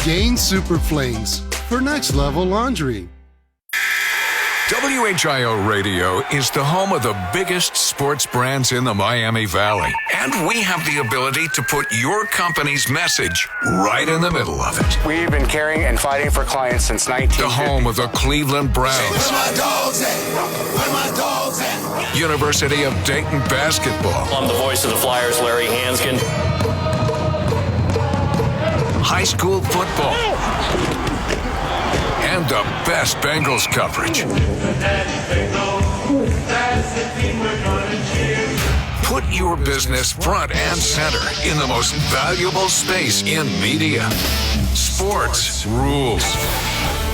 Gain Super Flings for next level laundry. WHIO Radio is the home of the biggest sports brands in the Miami Valley. And we have the ability to put your company's message right in the middle of it. We've been caring and fighting for clients since 1950. The home of the Cleveland Browns. Where my dogs at? Where my dogs at? University of Dayton basketball. I'm the voice of the Flyers, Larry Hanskin. High school football. And the best Bengals coverage. Put your business front and center in the most valuable space in media. Sports rules.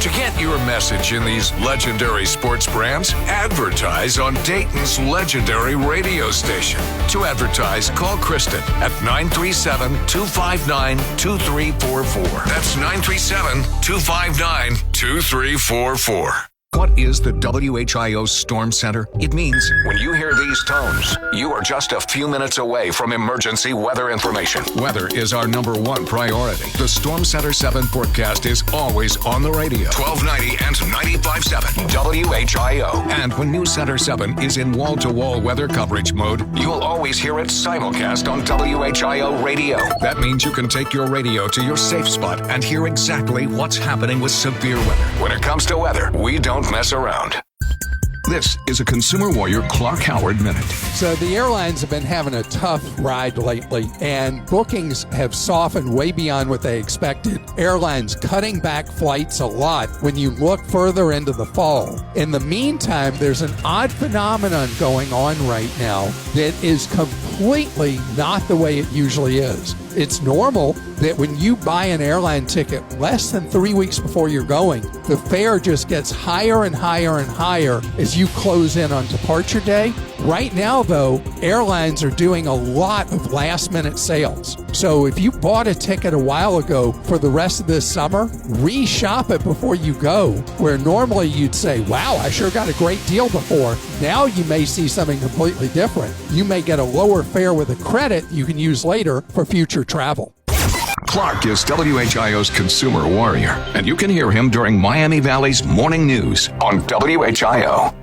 To get your message in these legendary sports brands, advertise on Dayton's legendary radio station. To advertise, call Kristen at 937-259-2344. That's 937-259-2344. What is the WHIO Storm Center? It means when you hear these tones, you are just a few minutes away from emergency weather information. Weather is our number one priority. The Storm Center 7 forecast is always on the radio. 1290 and 95.7 WHIO. And when News Center 7 is in wall-to-wall weather coverage mode, you'll always hear it simulcast on WHIO radio. That means you can take your radio to your safe spot and hear exactly what's happening with severe weather. When it comes to weather, we don't mess around. This is a Consumer Warrior Clark Howard Minute. So the airlines have been having a tough ride lately, and bookings have softened way beyond what they expected. Airlines cutting back flights a lot when you look further into the fall. In the meantime, there's an odd phenomenon going on right now that is completely not the way it usually is. It's normal that when you buy an airline ticket less than 3 weeks before you're going, the fare just gets higher and higher and higher as you close in on departure day. Right now, though, airlines are doing a lot of last-minute sales. So if you bought a ticket a while ago for the rest of this summer, reshop it before you go, where normally you'd say, wow, I sure got a great deal before. Now you may see something completely different. You may get a lower fare with a credit you can use later for future travel. Clark is WHIO's Consumer Warrior, and you can hear him during Miami Valley's Morning News on WHIO.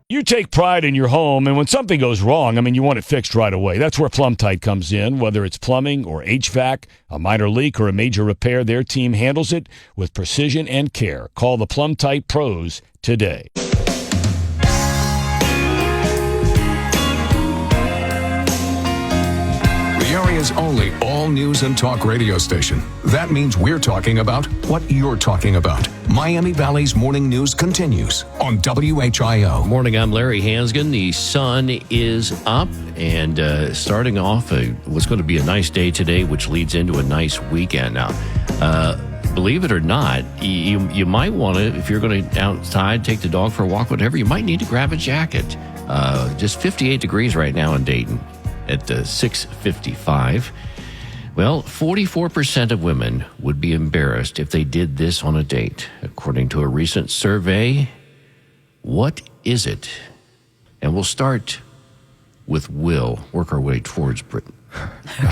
You take pride in your home, and when something goes wrong, you want it fixed right away. That's where Plumtite comes in. Whether it's plumbing or HVAC, a minor leak or a major repair, their team handles it with precision and care. Call the Plumtite pros today. The area's only all-news and talk radio station. That means we're talking about what you're talking about. Miami Valley's Morning News continues on WHIO. Morning, I'm Larry Hanskin. The sun is up and starting off what's going to be a nice day today, which leads into a nice weekend. Now, believe it or not, you might want to, if you're going to outside, take the dog for a walk, whatever, you might need to grab a jacket. Just 58 degrees right now in Dayton at 6:55. Well, 44% of women would be embarrassed if they did this on a date. According to a recent survey, what is it? And we'll start with Will, work our way towards Britain.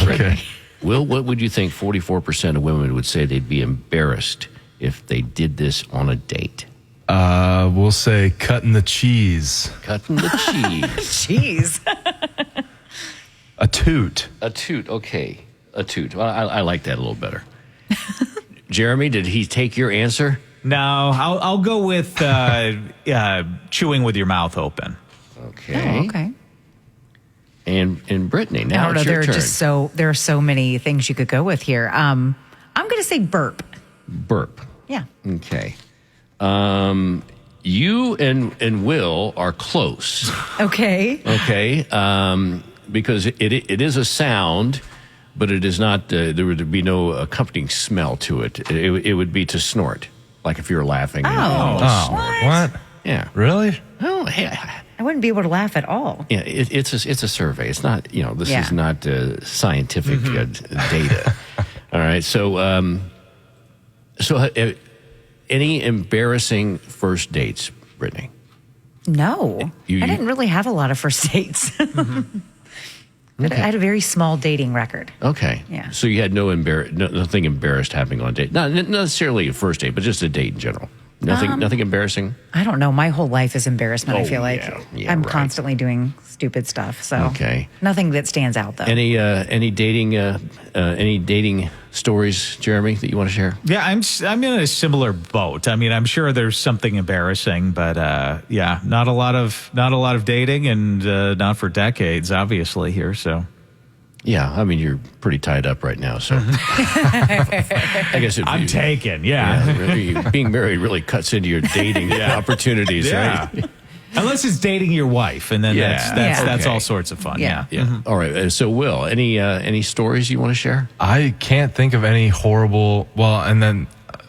Okay. Will, what would you think 44% of women would say they'd be embarrassed if they did this on a date? We'll say cutting the cheese. Cutting the cheese. Cheese. A toot. A toot, okay. A toot. Well, I like that a little better. Jeremy, did he take your answer? No, I'll go with chewing with your mouth open. Okay. Oh, okay. And Brittany, now I don't know. it's your turn. There are so many things you could go with here. I'm going to say burp. Burp. Yeah. Okay. You and Will are close. Okay. Okay. Because it is a sound, but it is not. There would be no accompanying smell to it. It would be to snort, like if you were laughing. What? Yeah. Really? Oh, hey. I wouldn't be able to laugh at all. Yeah, it's a survey. It's not, this is not scientific data. All right. So any embarrassing first dates, Brittany? No. I didn't really have a lot of first dates. But I had a very small dating record. Okay. Yeah. So you had nothing embarrassed happening on a date. Not necessarily a first date, but just a date in general. Nothing embarrassing? I don't know. My whole life is embarrassment, I feel like. Yeah, I'm right. constantly doing stupid stuff. So nothing that stands out, though. Any dating stories, Jeremy, that you want to share? Yeah, I'm in a similar boat. I mean, I'm sure there's something embarrassing, but not a lot of dating, and not for decades, obviously here. So. Yeah, I mean, you're pretty tied up right now, so I guess I'm taken. Yeah, really, being married really cuts into your dating opportunities, right? Unless it's dating your wife, and then that's okay. all sorts of fun. Yeah. All right. So, Will, any stories you want to share? I can't think of any horrible. Well, and then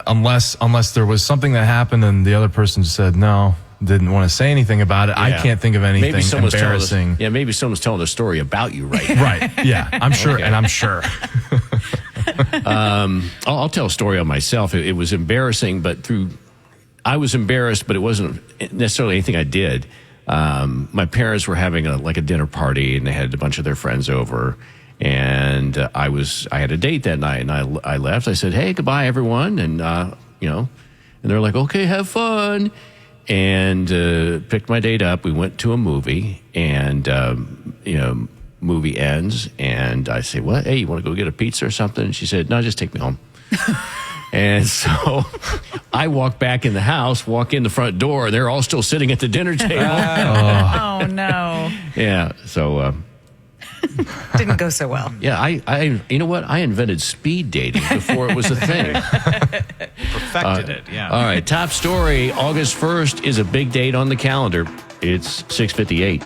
unless there was something that happened and the other person said no, didn't want to say anything about it. I can't think of anything embarrassing. Maybe someone's telling a story about you, right? Right. Yeah, I'm sure, and I'm sure. I'll tell a story on myself. It was embarrassing, I was embarrassed, but it wasn't necessarily anything I did. My parents were having a dinner party, and they had a bunch of their friends over, and I had a date that night, and I left. I said, "Hey, goodbye, everyone," and and they're like, "Okay, have fun." And picked my date up. We went to a movie, and movie ends, and I say, "What? Hey, you want to go get a pizza or something?" And she said, "No, just take me home." And so I walk back in the house, walk in the front door, and they're all still sitting at the dinner table. Oh no! Yeah, so didn't go so well. Yeah, I you know what? I invented speed dating before it was a thing. Perfected it. Yeah. All right, top story. August 1st is a big date on the calendar. It's 6:58.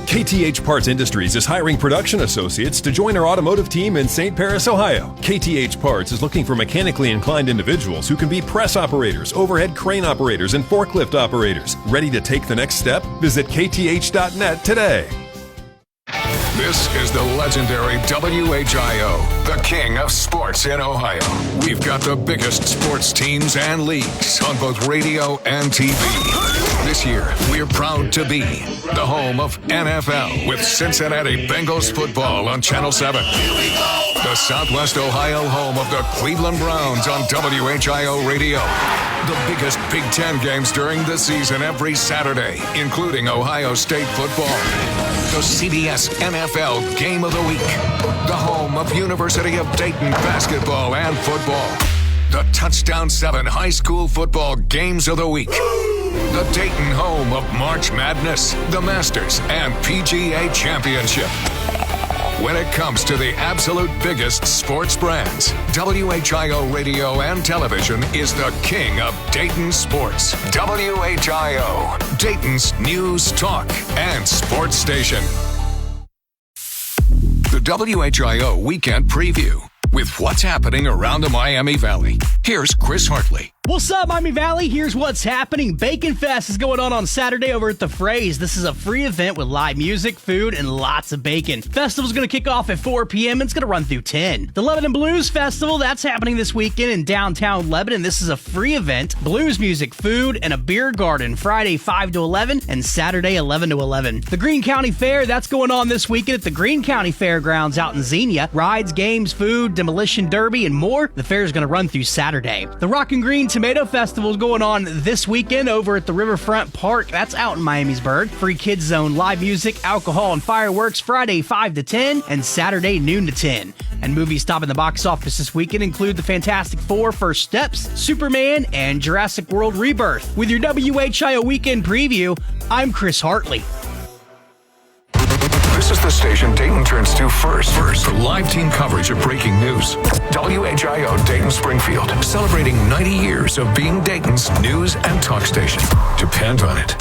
KTH Parts Industries is hiring production associates to join our automotive team in St. Paris, Ohio. KTH Parts is looking for mechanically inclined individuals who can be press operators, overhead crane operators, and forklift operators. Ready to take the next step? Visit kth.net today. This is the legendary WHIO, the king of sports in Ohio. We've got the biggest sports teams and leagues on both radio and TV. This year, we're proud to be the home of NFL with Cincinnati Bengals football on Channel 7. The Southwest Ohio home of the Cleveland Browns on WHIO radio. The biggest Big Ten games during the season every Saturday, including Ohio State football. The CBS NFL Game of the Week. The home of University of Dayton basketball and football. The Touchdown 7 high school football games of the week. The Dayton home of March Madness, the Masters, and PGA Championship. When it comes to the absolute biggest sports brands, WHIO Radio and Television is the king of Dayton sports. WHIO, Dayton's news, talk, and sports station. The WHIO Weekend Preview with what's happening around the Miami Valley. Here's Chris Hartley. What's up, Miami Valley? Here's what's happening. Bacon Fest is going on Saturday over at The Phrase. This is a free event with live music, food, and lots of bacon. Festival's going to kick off at 4 p.m. and it's going to run through 10. The Lebanon Blues Festival, that's happening this weekend in downtown Lebanon. This is a free event. Blues music, food, and a beer garden. Friday 5 to 11 and Saturday 11 to 11. The Greene County Fair, that's going on this weekend at the Greene County Fairgrounds out in Xenia. Rides, games, food, demolition derby, and more. The fair is going to run through Saturday. The Rockin' Green Tomato Festival is going on this weekend over at the Riverfront Park. That's out in Miamisburg. Free kids zone, live music, alcohol, and fireworks Friday 5 to 10 and Saturday noon to 10. And movies topping the box office this weekend include The Fantastic Four, First Steps, Superman, and Jurassic World Rebirth. With your WHIO Weekend Preview, I'm Chris Hartley. This is the station Dayton turns to first for live team coverage of breaking news. WHIO Dayton Springfield, celebrating 90 years of being Dayton's news and talk station. Depend on it.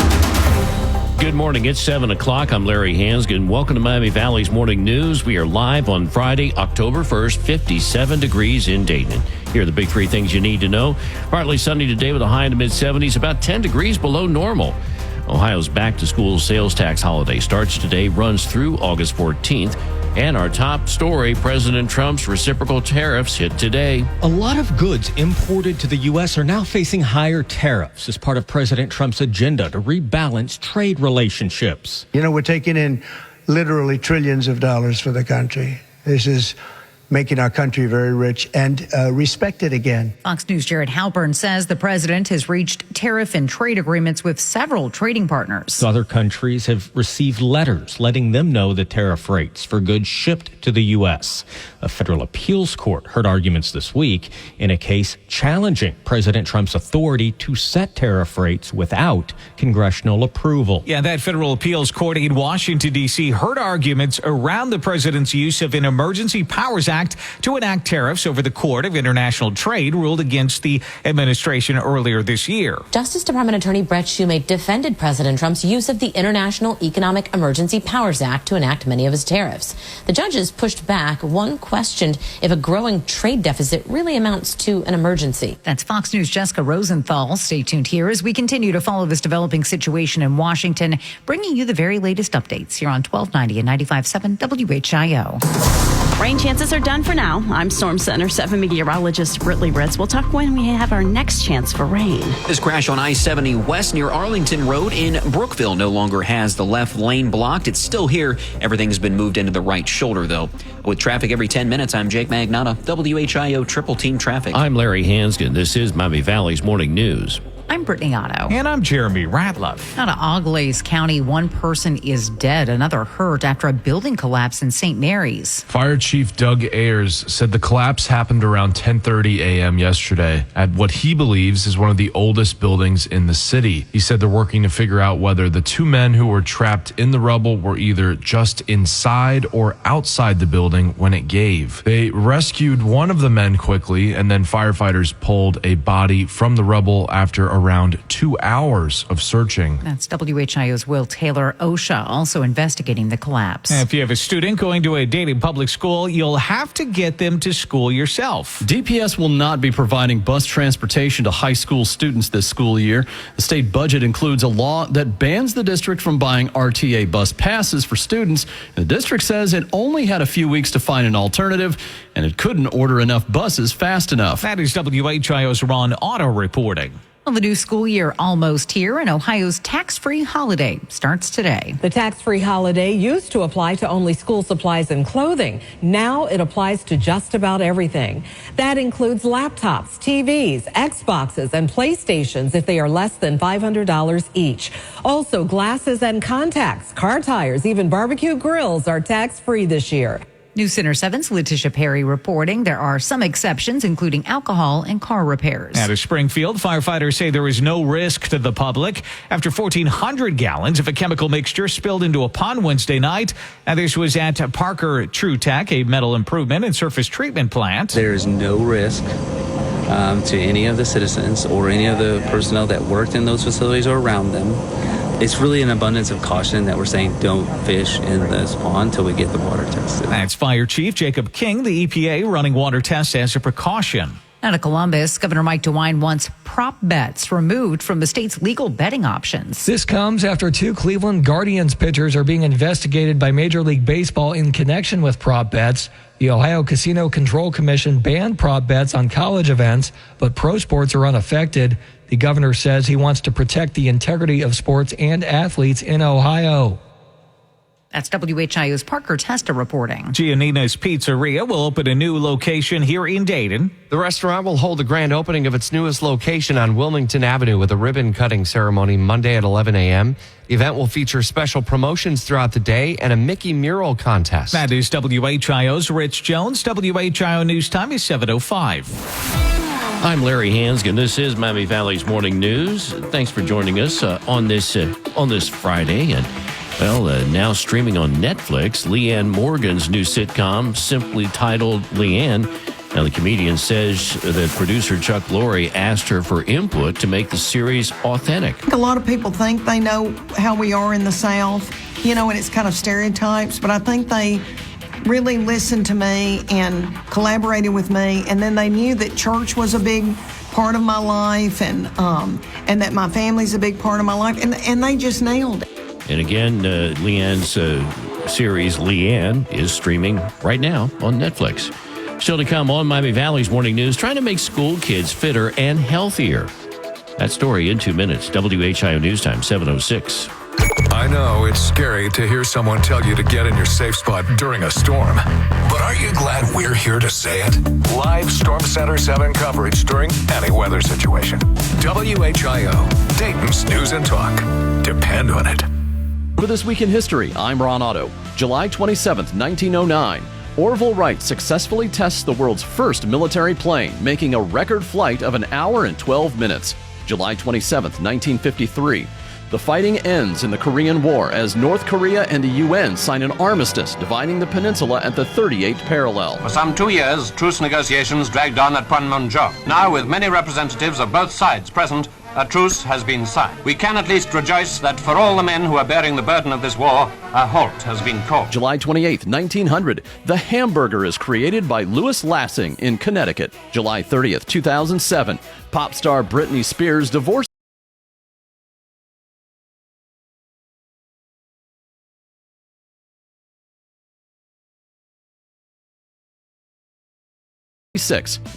Good morning. It's 7 o'clock. I'm Larry Hansgen. Welcome to Miami Valley's Morning News. We are live on Friday, October 1st, 57 degrees in Dayton. Here are the big three things you need to know. Partly sunny today with a high in the mid-70s, about 10 degrees below normal. Ohio's back-to-school sales tax holiday starts today, runs through August 14th. And our top story, President Trump's reciprocal tariffs hit today. A lot of goods imported to the U.S. are now facing higher tariffs as part of President Trump's agenda to rebalance trade relationships. You know, we're taking in literally trillions of dollars for the country. This is making our country very rich and respected again. Fox News' Jared Halpern says the president has reached tariff and trade agreements with several trading partners. Other countries have received letters letting them know the tariff rates for goods shipped to the U.S. A federal appeals court heard arguments this week in a case challenging President Trump's authority to set tariff rates without congressional approval. Yeah, that federal appeals court in Washington, D.C. heard arguments around the president's use of an Emergency Powers Act to enact tariffs over the Court of International Trade ruled against the administration earlier this year. Justice Department Attorney Brett Shumate defended President Trump's use of the International Economic Emergency Powers Act to enact many of his tariffs. The judges pushed back. One questioned if a growing trade deficit really amounts to an emergency. That's Fox News' Jessica Rosenthal. Stay tuned here as we continue to follow this developing situation in Washington, bringing you the very latest updates here on 1290 and 95.7 WHIO. Rain chances are done for now. I'm Storm Center 7 meteorologist Britley Ritz. We'll talk when we have our next chance for rain. This crash on I-70 West near Arlington Road in Brookville no longer has the left lane blocked. It's still here. Everything's been moved into the right shoulder, though. With traffic every 10 minutes, I'm Jake Magnotta, WHIO Triple Team Traffic. I'm Larry Hanskin. This is Miami Valley's Morning News. I'm Brittany Otto. And I'm Jeremy Ratliff. Out of Auglaize County, one person is dead, another hurt after a building collapse in St. Mary's. Fire Chief Doug Ayers said the collapse happened around 10:30 a.m. yesterday at what he believes is one of the oldest buildings in the city. He said they're working to figure out whether the two men who were trapped in the rubble were either just inside or outside the building when it gave. They rescued one of the men quickly, and then firefighters pulled a body from the rubble after around 2 hours of searching. That's WHIO's Will Taylor. OSHA also investigating the collapse. And if you have a student going to a Dayton public school, you'll have to get them to school yourself. DPS will not be providing bus transportation to high school students this school year. The state budget includes a law that bans the district from buying RTA bus passes for students. The district says it only had a few weeks to find an alternative, and it couldn't order enough buses fast enough. That is WHIO's Ron Otto reporting. Well, the new school year almost here, and Ohio's tax-free holiday starts today. The tax-free holiday used to apply to only school supplies and clothing. Now it applies to just about everything. That includes laptops, TVs, Xboxes, and PlayStations if they are less than $500 each. Also, glasses and contacts, car tires, even barbecue grills are tax-free this year. News Center 7's Letitia Perry reporting there are some exceptions, including alcohol and car repairs. Out of Springfield, firefighters say there is no risk to the public after 1,400 gallons of a chemical mixture spilled into a pond Wednesday night. Now, this was at Parker True Tech, a metal improvement and surface treatment plant. There is no risk to any of the citizens or any of the personnel that worked in those facilities or around them. It's really an abundance of caution that we're saying don't fish in this pond until we get the water tested. That's Fire Chief Jacob King, the EPA, running water tests as a precaution. Out of Columbus, Governor Mike DeWine wants prop bets removed from the state's legal betting options. This comes after two Cleveland Guardians pitchers are being investigated by Major League Baseball in connection with prop bets. The Ohio Casino Control Commission banned prop bets on college events, but pro sports are unaffected. The governor says he wants to protect the integrity of sports and athletes in Ohio. That's WHIO's Parker Testa reporting. Giannina's Pizzeria will open a new location here in Dayton. The restaurant will hold the grand opening of its newest location on Wilmington Avenue with a ribbon-cutting ceremony Monday at 11 a.m. The event will feature special promotions throughout the day and a Mickey mural contest. That is WHIO's Rich Jones. WHIO News Time is 7:05. I'm Larry Hanskin. This is Miami Valley's Morning News. Thanks for joining us on this Friday. And now streaming on Netflix, Leanne Morgan's new sitcom, simply titled Leanne. Now, the comedian says that producer Chuck Lorre asked her for input to make the series authentic. A lot of people think they know how we are in the South, and it's kind of stereotypes, but I think they really listened to me and collaborated with me, and then they knew that church was a big part of my life, and that my family's a big part of my life, and they just nailed it. And again, Leanne's series, Leanne, is streaming right now on Netflix. Still to come on Miami Valley's Morning News, trying to make school kids fitter and healthier. That story in 2 minutes. WHIO News Time, 7:06. I know it's scary to hear someone tell you to get in your safe spot during a storm. But aren't you glad we're here to say it? Live Storm Center 7 coverage during any weather situation. WHIO, Dayton's News and Talk. Depend on it. For This Week in History, I'm Ron Otto. July 27th, 1909. Orville Wright successfully tests the world's first military plane, making a record flight of an hour and 12 minutes. July 27th, 1953. The fighting ends in the Korean War as North Korea and the UN sign an armistice dividing the peninsula at the 38th parallel. For some 2 years, truce negotiations dragged on at Panmunjom. Now, with many representatives of both sides present, a truce has been signed. We can at least rejoice that for all the men who are bearing the burden of this war, a halt has been called. July 28th, 1900. The hamburger is created by Louis Lassing in Connecticut. July 30th, 2007. Pop star Britney Spears divorced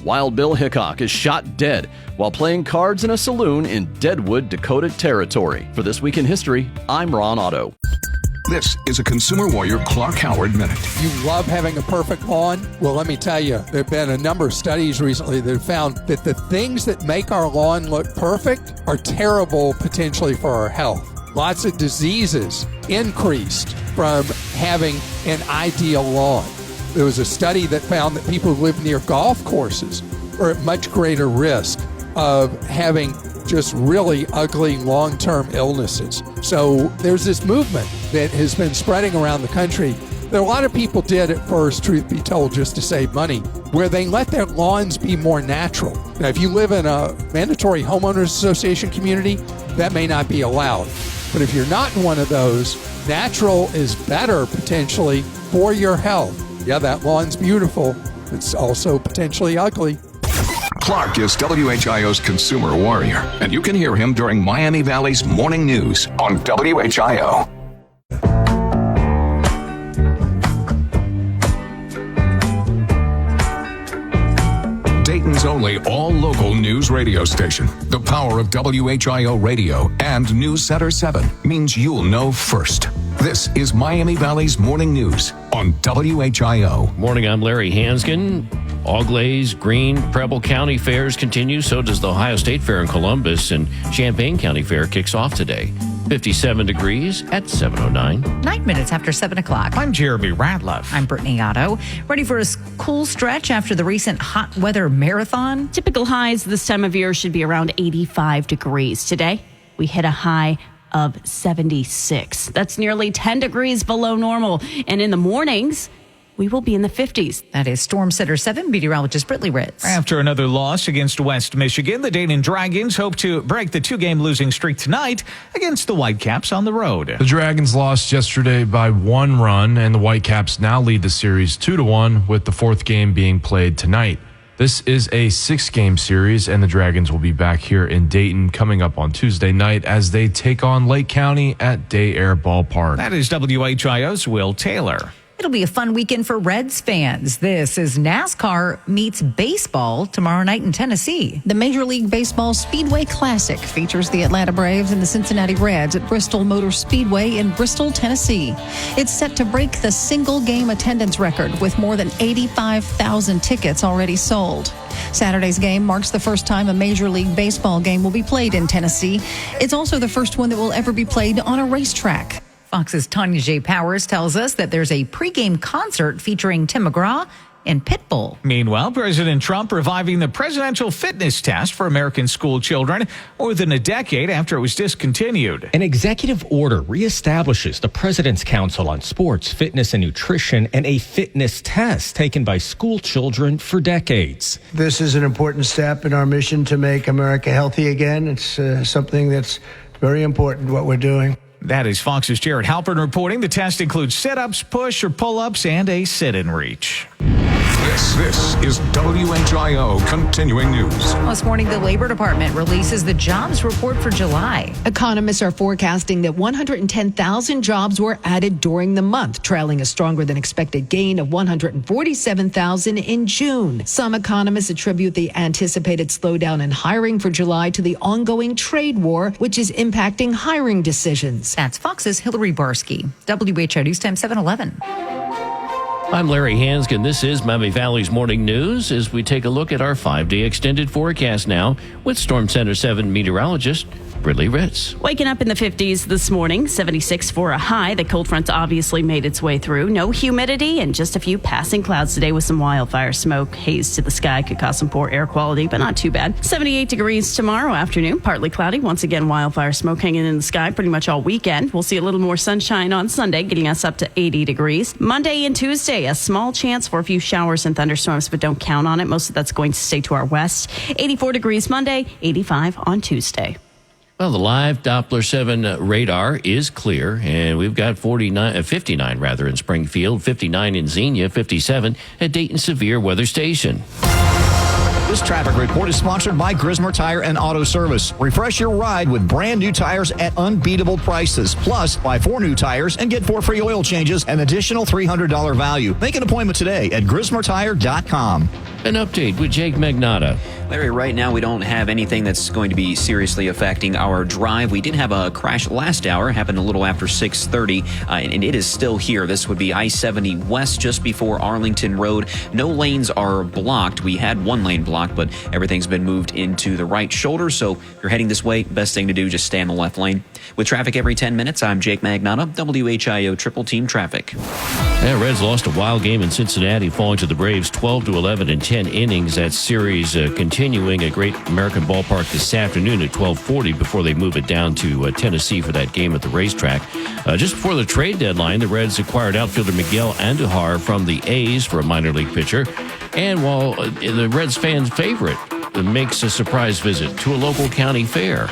Wild Bill Hickok is shot dead while playing cards in a saloon in Deadwood, Dakota Territory. For This Week in History, I'm Ron Otto. This is a Consumer Warrior Clark Howard Minute. You love having a perfect lawn? Well, let me tell you, there have been a number of studies recently that have found that the things that make our lawn look perfect are terrible potentially for our health. Lots of diseases increased from having an ideal lawn. There was a study that found that people who live near golf courses are at much greater risk of having just really ugly long-term illnesses. So there's this movement that has been spreading around the country that a lot of people did at first, truth be told, just to save money, where they let their lawns be more natural. Now, if you live in a mandatory homeowners association community, that may not be allowed. But if you're not in one of those, natural is better potentially for your health. Yeah, that lawn's beautiful. It's also potentially ugly. Clark is WHIO's Consumer Warrior, and you can hear him during Miami Valley's Morning News on WHIO. Dayton's only all-local news radio station. The power of WHIO Radio and News Center 7 means you'll know first. This is Miami Valley's Morning News on WHIO. Morning, I'm Larry Hanskin. Auglaize, Greene, Preble County fairs continue. So does the Ohio State Fair in Columbus, and Champaign County Fair kicks off today. 57 degrees at 7:09. 9 minutes after 7 o'clock. I'm Jeremy Ratliff. I'm Brittany Otto. Ready for a cool stretch after the recent hot weather marathon? Typical highs this time of year should be around 85 degrees. Today, we hit a high of 76. That's nearly 10 degrees below normal. And in the mornings, we will be in the 50s. That is Storm Center 7 meteorologist Britley Ritz. After another loss against West Michigan, the Dayton Dragons hope to break the two-game losing streak tonight against the Whitecaps on the road. The Dragons lost yesterday by 1 run, and the Whitecaps now lead the series 2-1, with the fourth game being played tonight. This is a 6-game series, and the Dragons will be back here in Dayton coming up on Tuesday night as they take on Lake County at Day Air Ballpark. That is WHIO's Will Taylor. It'll be a fun weekend for Reds fans. This is NASCAR meets baseball tomorrow night in Tennessee. The Major League Baseball Speedway Classic features the Atlanta Braves and the Cincinnati Reds at Bristol Motor Speedway in Bristol, Tennessee. It's set to break the single-game attendance record with more than 85,000 tickets already sold. Saturday's game marks the first time a Major League Baseball game will be played in Tennessee. It's also the first one that will ever be played on a racetrack. Fox's Tanya J. Powers tells us that there's a pregame concert featuring Tim McGraw and Pitbull. Meanwhile, President Trump reviving the presidential fitness test for American school children more than a decade after it was discontinued. An executive order reestablishes the President's Council on Sports, Fitness, and Nutrition and a fitness test taken by school children for decades. This is an important step in our mission to make America healthy again. It's something that's very important, what we're doing. That is Fox's Jared Halpern reporting. The test includes sit-ups, push or pull-ups, and a sit and reach. This is WHIO Continuing News. This morning, the Labor Department releases the jobs report for July. Economists are forecasting that 110,000 jobs were added during the month, trailing a stronger than expected gain of 147,000 in June. Some economists attribute the anticipated slowdown in hiring for July to the ongoing trade war, which is impacting hiring decisions. That's Fox's Hillary Barsky. WHIO News Time 711. I'm Larry Hanskin. This is Miami Valley's Morning News as we take a look at our 5-day extended forecast now with Storm Center 7 meteorologist Brittany Ritz. Waking up in the 50s this morning, 76 for a high. The cold front obviously made its way through. No humidity and just a few passing clouds today with some wildfire smoke. Haze to the sky could cause some poor air quality, but not too bad. 78 degrees tomorrow afternoon, partly cloudy. Once again, wildfire smoke hanging in the sky pretty much all weekend. We'll see a little more sunshine on Sunday, getting us up to 80 degrees. Monday and Tuesday, a small chance for a few showers and thunderstorms, but don't count on it. Most of that's going to stay to our west. 84 degrees Monday, 85 on Tuesday. Well, the live Doppler 7 radar is clear, and we've got 59 in Springfield, 59 in Xenia, 57 at Dayton Severe Weather Station. This traffic report is sponsored by Grismer Tire and Auto Service. Refresh your ride with brand new tires at unbeatable prices. Plus, buy 4 new tires and get 4 free oil changes, an additional $300 value. Make an appointment today at GrismerTire.com. An update with Jake Magnotta. Larry, right now we don't have anything that's going to be seriously affecting our drive. We did have a crash last hour, happened a little after 6:30, and it is still here. This would be I-70 West just before Arlington Road. No lanes are blocked. We had 1 lane blocked, but everything's been moved into the right shoulder. So if you're heading this way, best thing to do, just stay in the left lane. With traffic every 10 minutes, I'm Jake Magnotta, WHIO Triple Team Traffic. Yeah, Reds lost a wild game in Cincinnati, falling to the Braves 12-11 in 10 innings. That series continuing at Great American Ballpark this afternoon at 12:40 before they move it down to Tennessee for that game at the racetrack. Just before the trade deadline, the Reds acquired outfielder Miguel Andujar from the A's for a minor league pitcher. And while the Reds fans' favorite makes a surprise visit to a local county fair.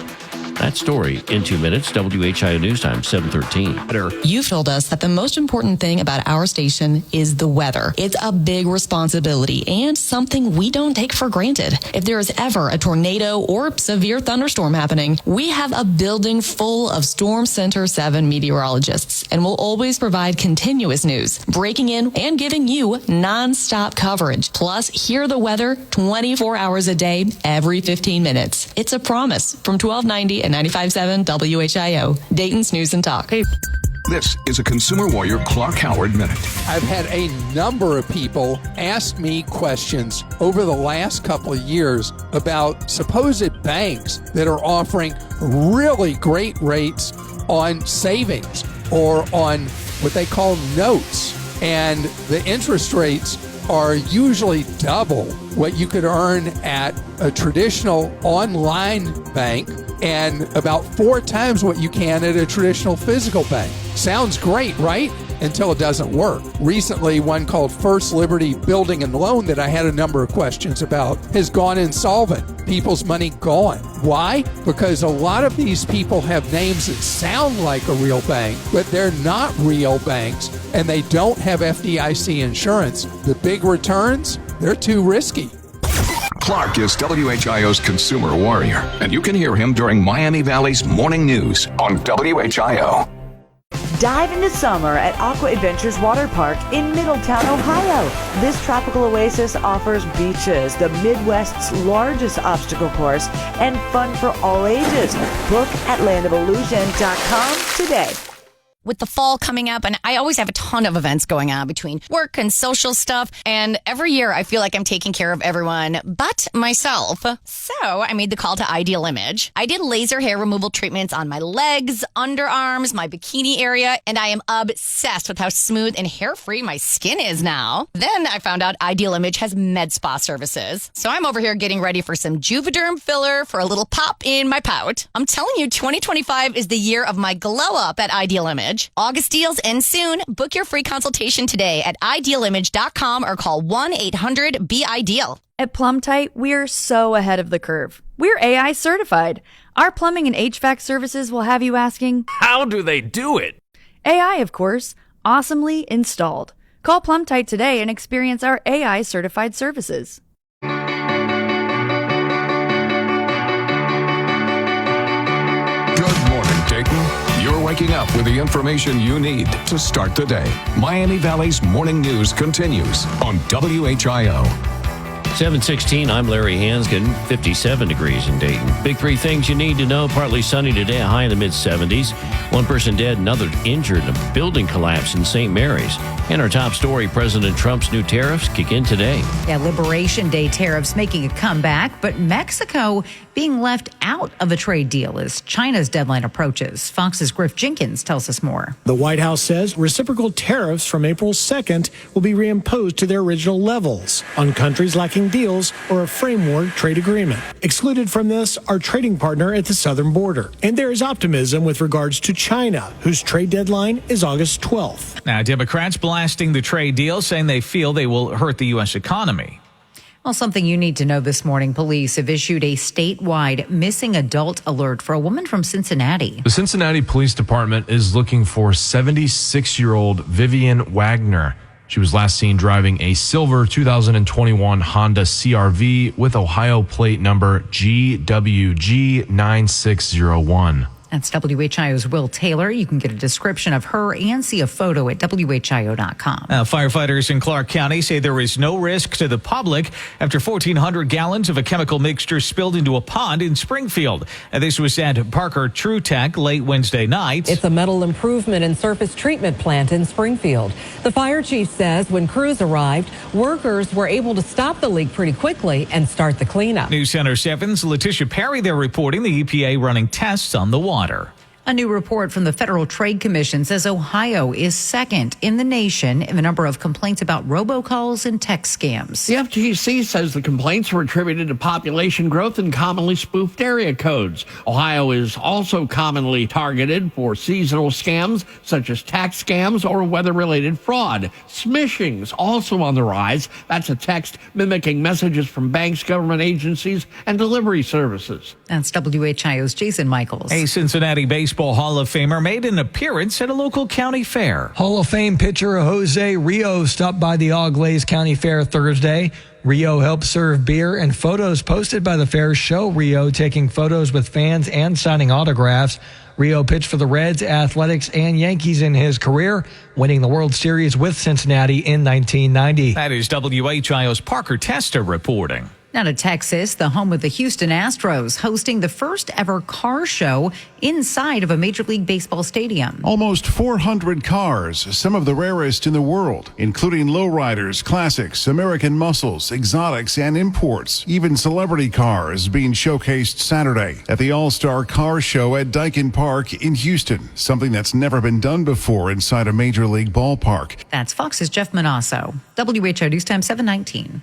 That story in 2 minutes. WHIO News Time, 7:13. You've told us that the most important thing about our station is the weather. It's a big responsibility and something we don't take for granted. If there is ever a tornado or severe thunderstorm happening, we have a building full of Storm Center 7 meteorologists and will always provide continuous news, breaking in and giving you nonstop coverage. Plus, hear the weather 24 hours a day, every 15 minutes. It's a promise from 1290 and 95.7 WHIO, Dayton's News and Talk. This is a Consumer Warrior Clark Howard Minute. I've had a number of people ask me questions over the last couple of years about supposed banks that are offering really great rates on savings or on what they call notes. And the interest rates are usually double what you could earn at a traditional online bank and about 4 times what you can at a traditional physical bank. Sounds great, right? Until it doesn't work. Recently, one called First Liberty Building and Loan that I had a number of questions about has gone insolvent. People's money gone. Why? Because a lot of these people have names that sound like a real bank, but they're not real banks, and they don't have FDIC insurance. The big returns, they're too risky. Clark is WHIO's Consumer Warrior, and you can hear him during Miami Valley's Morning News on WHIO. Dive into summer at Aqua Adventures Water Park in Middletown, Ohio. This tropical oasis offers beaches, the Midwest's largest obstacle course, and fun for all ages. Book at landofillusion.com today. With the fall coming up, and I always have a ton of events going on between work and social stuff, and every year I feel like I'm taking care of everyone but myself. So I made the call to Ideal Image. I did laser hair removal treatments on my legs, underarms, my bikini area, and I am obsessed with how smooth and hair-free my skin is now. Then I found out Ideal Image has med spa services. So I'm over here getting ready for some Juvederm filler for a little pop in my pout. I'm telling you, 2025 is the year of my glow up at Ideal Image. August deals end soon. Book your free consultation today at idealimage.com or call 1-800-BE-IDEAL. At Plumtight, we're so ahead of the curve. We're AI certified. Our plumbing and HVAC services will have you asking, how do they do it? AI, of course. Awesomely installed. Call Plumtight today and experience our AI certified services. Good morning, Dayton. You're waking up with the information you need to start the day. Miami Valley's morning news continues on WHIO. 7:16, I'm Larry Hansgen, 57 degrees in Dayton. Big three things you need to know. Partly sunny today, a high in the mid-70s. One person dead, another injured in a building collapse in St. Mary's. And our top story, President Trump's new tariffs kick in today. Yeah, Liberation Day tariffs making a comeback, but Mexico being left out of a trade deal as China's deadline approaches. Fox's Griff Jenkins tells us more. The White House says reciprocal tariffs from April 2nd will be reimposed to their original levels on countries lacking deals or a framework trade agreement. Excluded from this, our trading partner at the southern border. And there is optimism with regards to China, whose trade deadline is August 12th. Now, Democrats blasting the trade deal, saying they feel they will hurt the U.S. economy. Well, something you need to know this morning. Police have issued a statewide missing adult alert for a woman from Cincinnati. The Cincinnati Police Department is looking for 76-year-old Vivian Wagner. She was last seen driving a silver 2021 Honda CR-V with Ohio plate number GWG9601. That's WHIO's Will Taylor. You can get a description of her and see a photo at WHIO.com. Firefighters in Clark County say there is no risk to the public after 1,400 gallons of a chemical mixture spilled into a pond in Springfield. This was at Parker True Tech late Wednesday night. It's a metal improvement and surface treatment plant in Springfield. The fire chief says when crews arrived, workers were able to stop the leak pretty quickly and start the cleanup. News Center 7's Letitia Perry there reporting the EPA running tests on the water. A new report from the Federal Trade Commission says Ohio is second in the nation in the number of complaints about robocalls and text scams. The FTC says the complaints were attributed to population growth and commonly spoofed area codes. Ohio is also commonly targeted for seasonal scams such as tax scams or weather-related fraud. Smishing's also on the rise. That's a text mimicking messages from banks, government agencies, and delivery services. That's WHIO's Jason Michaels. A Cincinnati Baseball Hall of Famer made an appearance at a local county fair. Hall of Fame pitcher Jose Whio stopped by the Auglaize County Fair Thursday. Whio helped serve beer, and photos posted by the fair show Whio taking photos with fans and signing autographs. Whio pitched for the Reds, Athletics, and Yankees in his career, winning the World Series with Cincinnati in 1990. That is WHIO's Parker Tester reporting. Now to Texas, the home of the Houston Astros, hosting the first ever car show inside of a Major League Baseball stadium. Almost 400 cars, some of the rarest in the world, including lowriders, classics, American muscles, exotics, and imports. Even celebrity cars being showcased Saturday at the All-Star Car Show at Dyken Park in Houston, something that's never been done before inside a Major League ballpark. That's Fox's Jeff Manasso. WHO News Time 719.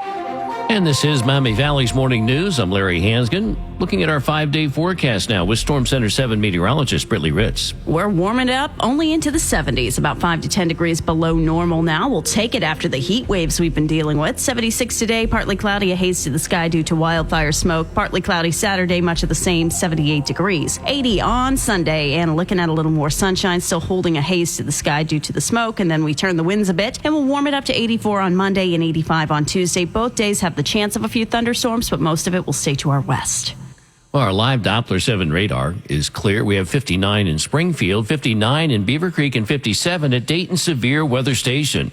And this is Miami Valley's Morning News. I'm Larry Hansgen. Looking at our 5-day forecast now with Storm Center 7 meteorologist Britley Ritz. We're warming it up only into the 70s, about 5 to 10 degrees below normal now. We'll take it after the heat waves we've been dealing with. 76 today, partly cloudy, a haze to the sky due to wildfire smoke. Partly cloudy Saturday, much of the same, 78 degrees. 80 on Sunday, and looking at a little more sunshine, still holding a haze to the sky due to the smoke. And then we turn the winds a bit, and we'll warm it up to 84 on Monday and 85 on Tuesday. Both days have the chance of a few thunderstorms, but most of it will stay to our west. Well, our live Doppler 7 radar is clear. We have 59 in Springfield, 59 in Beaver Creek, and 57 at Dayton Severe Weather Station.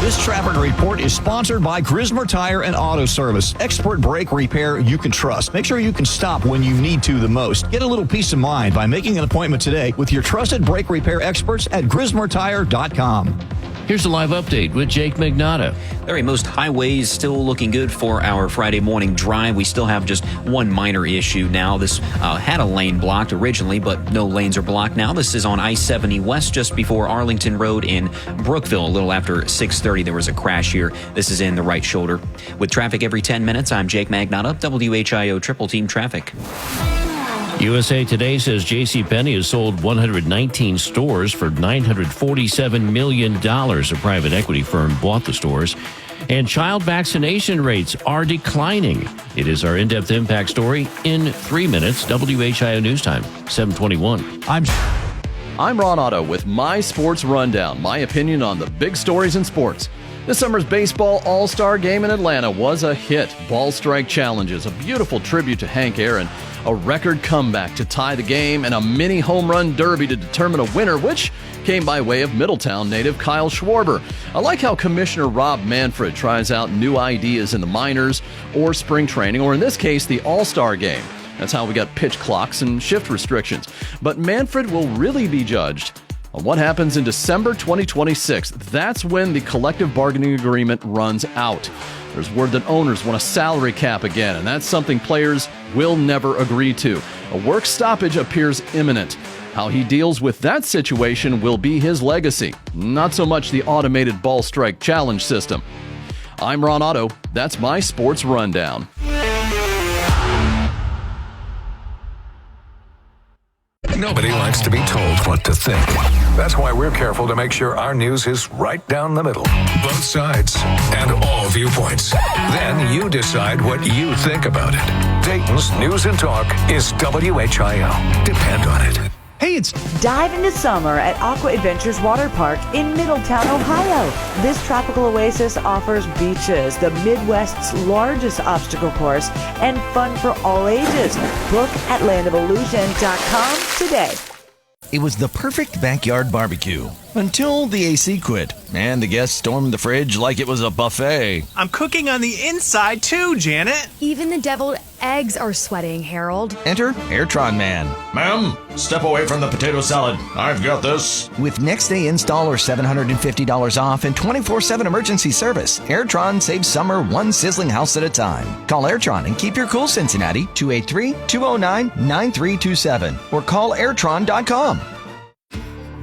This traffic report is sponsored by Grismer Tire and Auto Service. Expert brake repair you can trust. Make sure you can stop when you need to the most. Get a little peace of mind by making an appointment today with your trusted brake repair experts at GrismerTire.com. Here's a live update with Jake Magnotta. Larry, most highways still looking good for our Friday morning drive. We still have just one minor issue now. This had a lane blocked originally, but no lanes are blocked now. This is on I-70 West just before Arlington Road in Brookville. A little after 6:30, there was a crash here. This is in the right shoulder. With traffic every 10 minutes, I'm Jake Magnotta, WHIO Triple Team Traffic. USA Today says JCPenney has sold 119 stores for $947 million. A private equity firm bought the stores. And child vaccination rates are declining. It is our in-depth impact story in 3 minutes. WHIO News Time, 7:21. I'm Ron Otto with My Sports Rundown, my opinion on the big stories in sports. This summer's baseball all-star game in Atlanta was a hit. Ball strike challenges, a beautiful tribute to Hank Aaron, a record comeback to tie the game, and a mini home run derby to determine a winner, which came by way of Middletown native Kyle Schwarber. I like how Commissioner Rob Manfred tries out new ideas in the minors or spring training, or in this case, the all-star game. That's how we got pitch clocks and shift restrictions. But Manfred will really be judged on what happens in December 2026. That's when the collective bargaining agreement runs out. There's word that owners want a salary cap again, and that's something players will never agree to. A work stoppage appears imminent. How he deals with that situation will be his legacy, not so much the automated ball strike challenge system. I'm Ron Otto. That's My Sports Rundown. Nobody likes to be told what to think. That's why we're careful to make sure our news is right down the middle. Both sides and all viewpoints. Then you decide what you think about it. Dayton's News and Talk is WHIO. Depend on it. Hey, it's Dive into summer at Aqua Adventures Water Park in Middletown, Ohio. This tropical oasis offers beaches, the Midwest's largest obstacle course, and fun for all ages. Book at landofillusion.com today. It was the perfect backyard barbecue until the AC quit and the guests stormed the fridge like it was a buffet. I'm cooking on the inside too, Janet. Even the deviled eggs are sweating, Harold. Enter Airtron Man. Ma'am, step away from the potato salad. I've got this. With next day install or $750 off and 24/7 emergency service, Airtron saves summer one sizzling house at a time. Call Airtron and keep your cool, Cincinnati, 283-209-9327 or call airtron.com.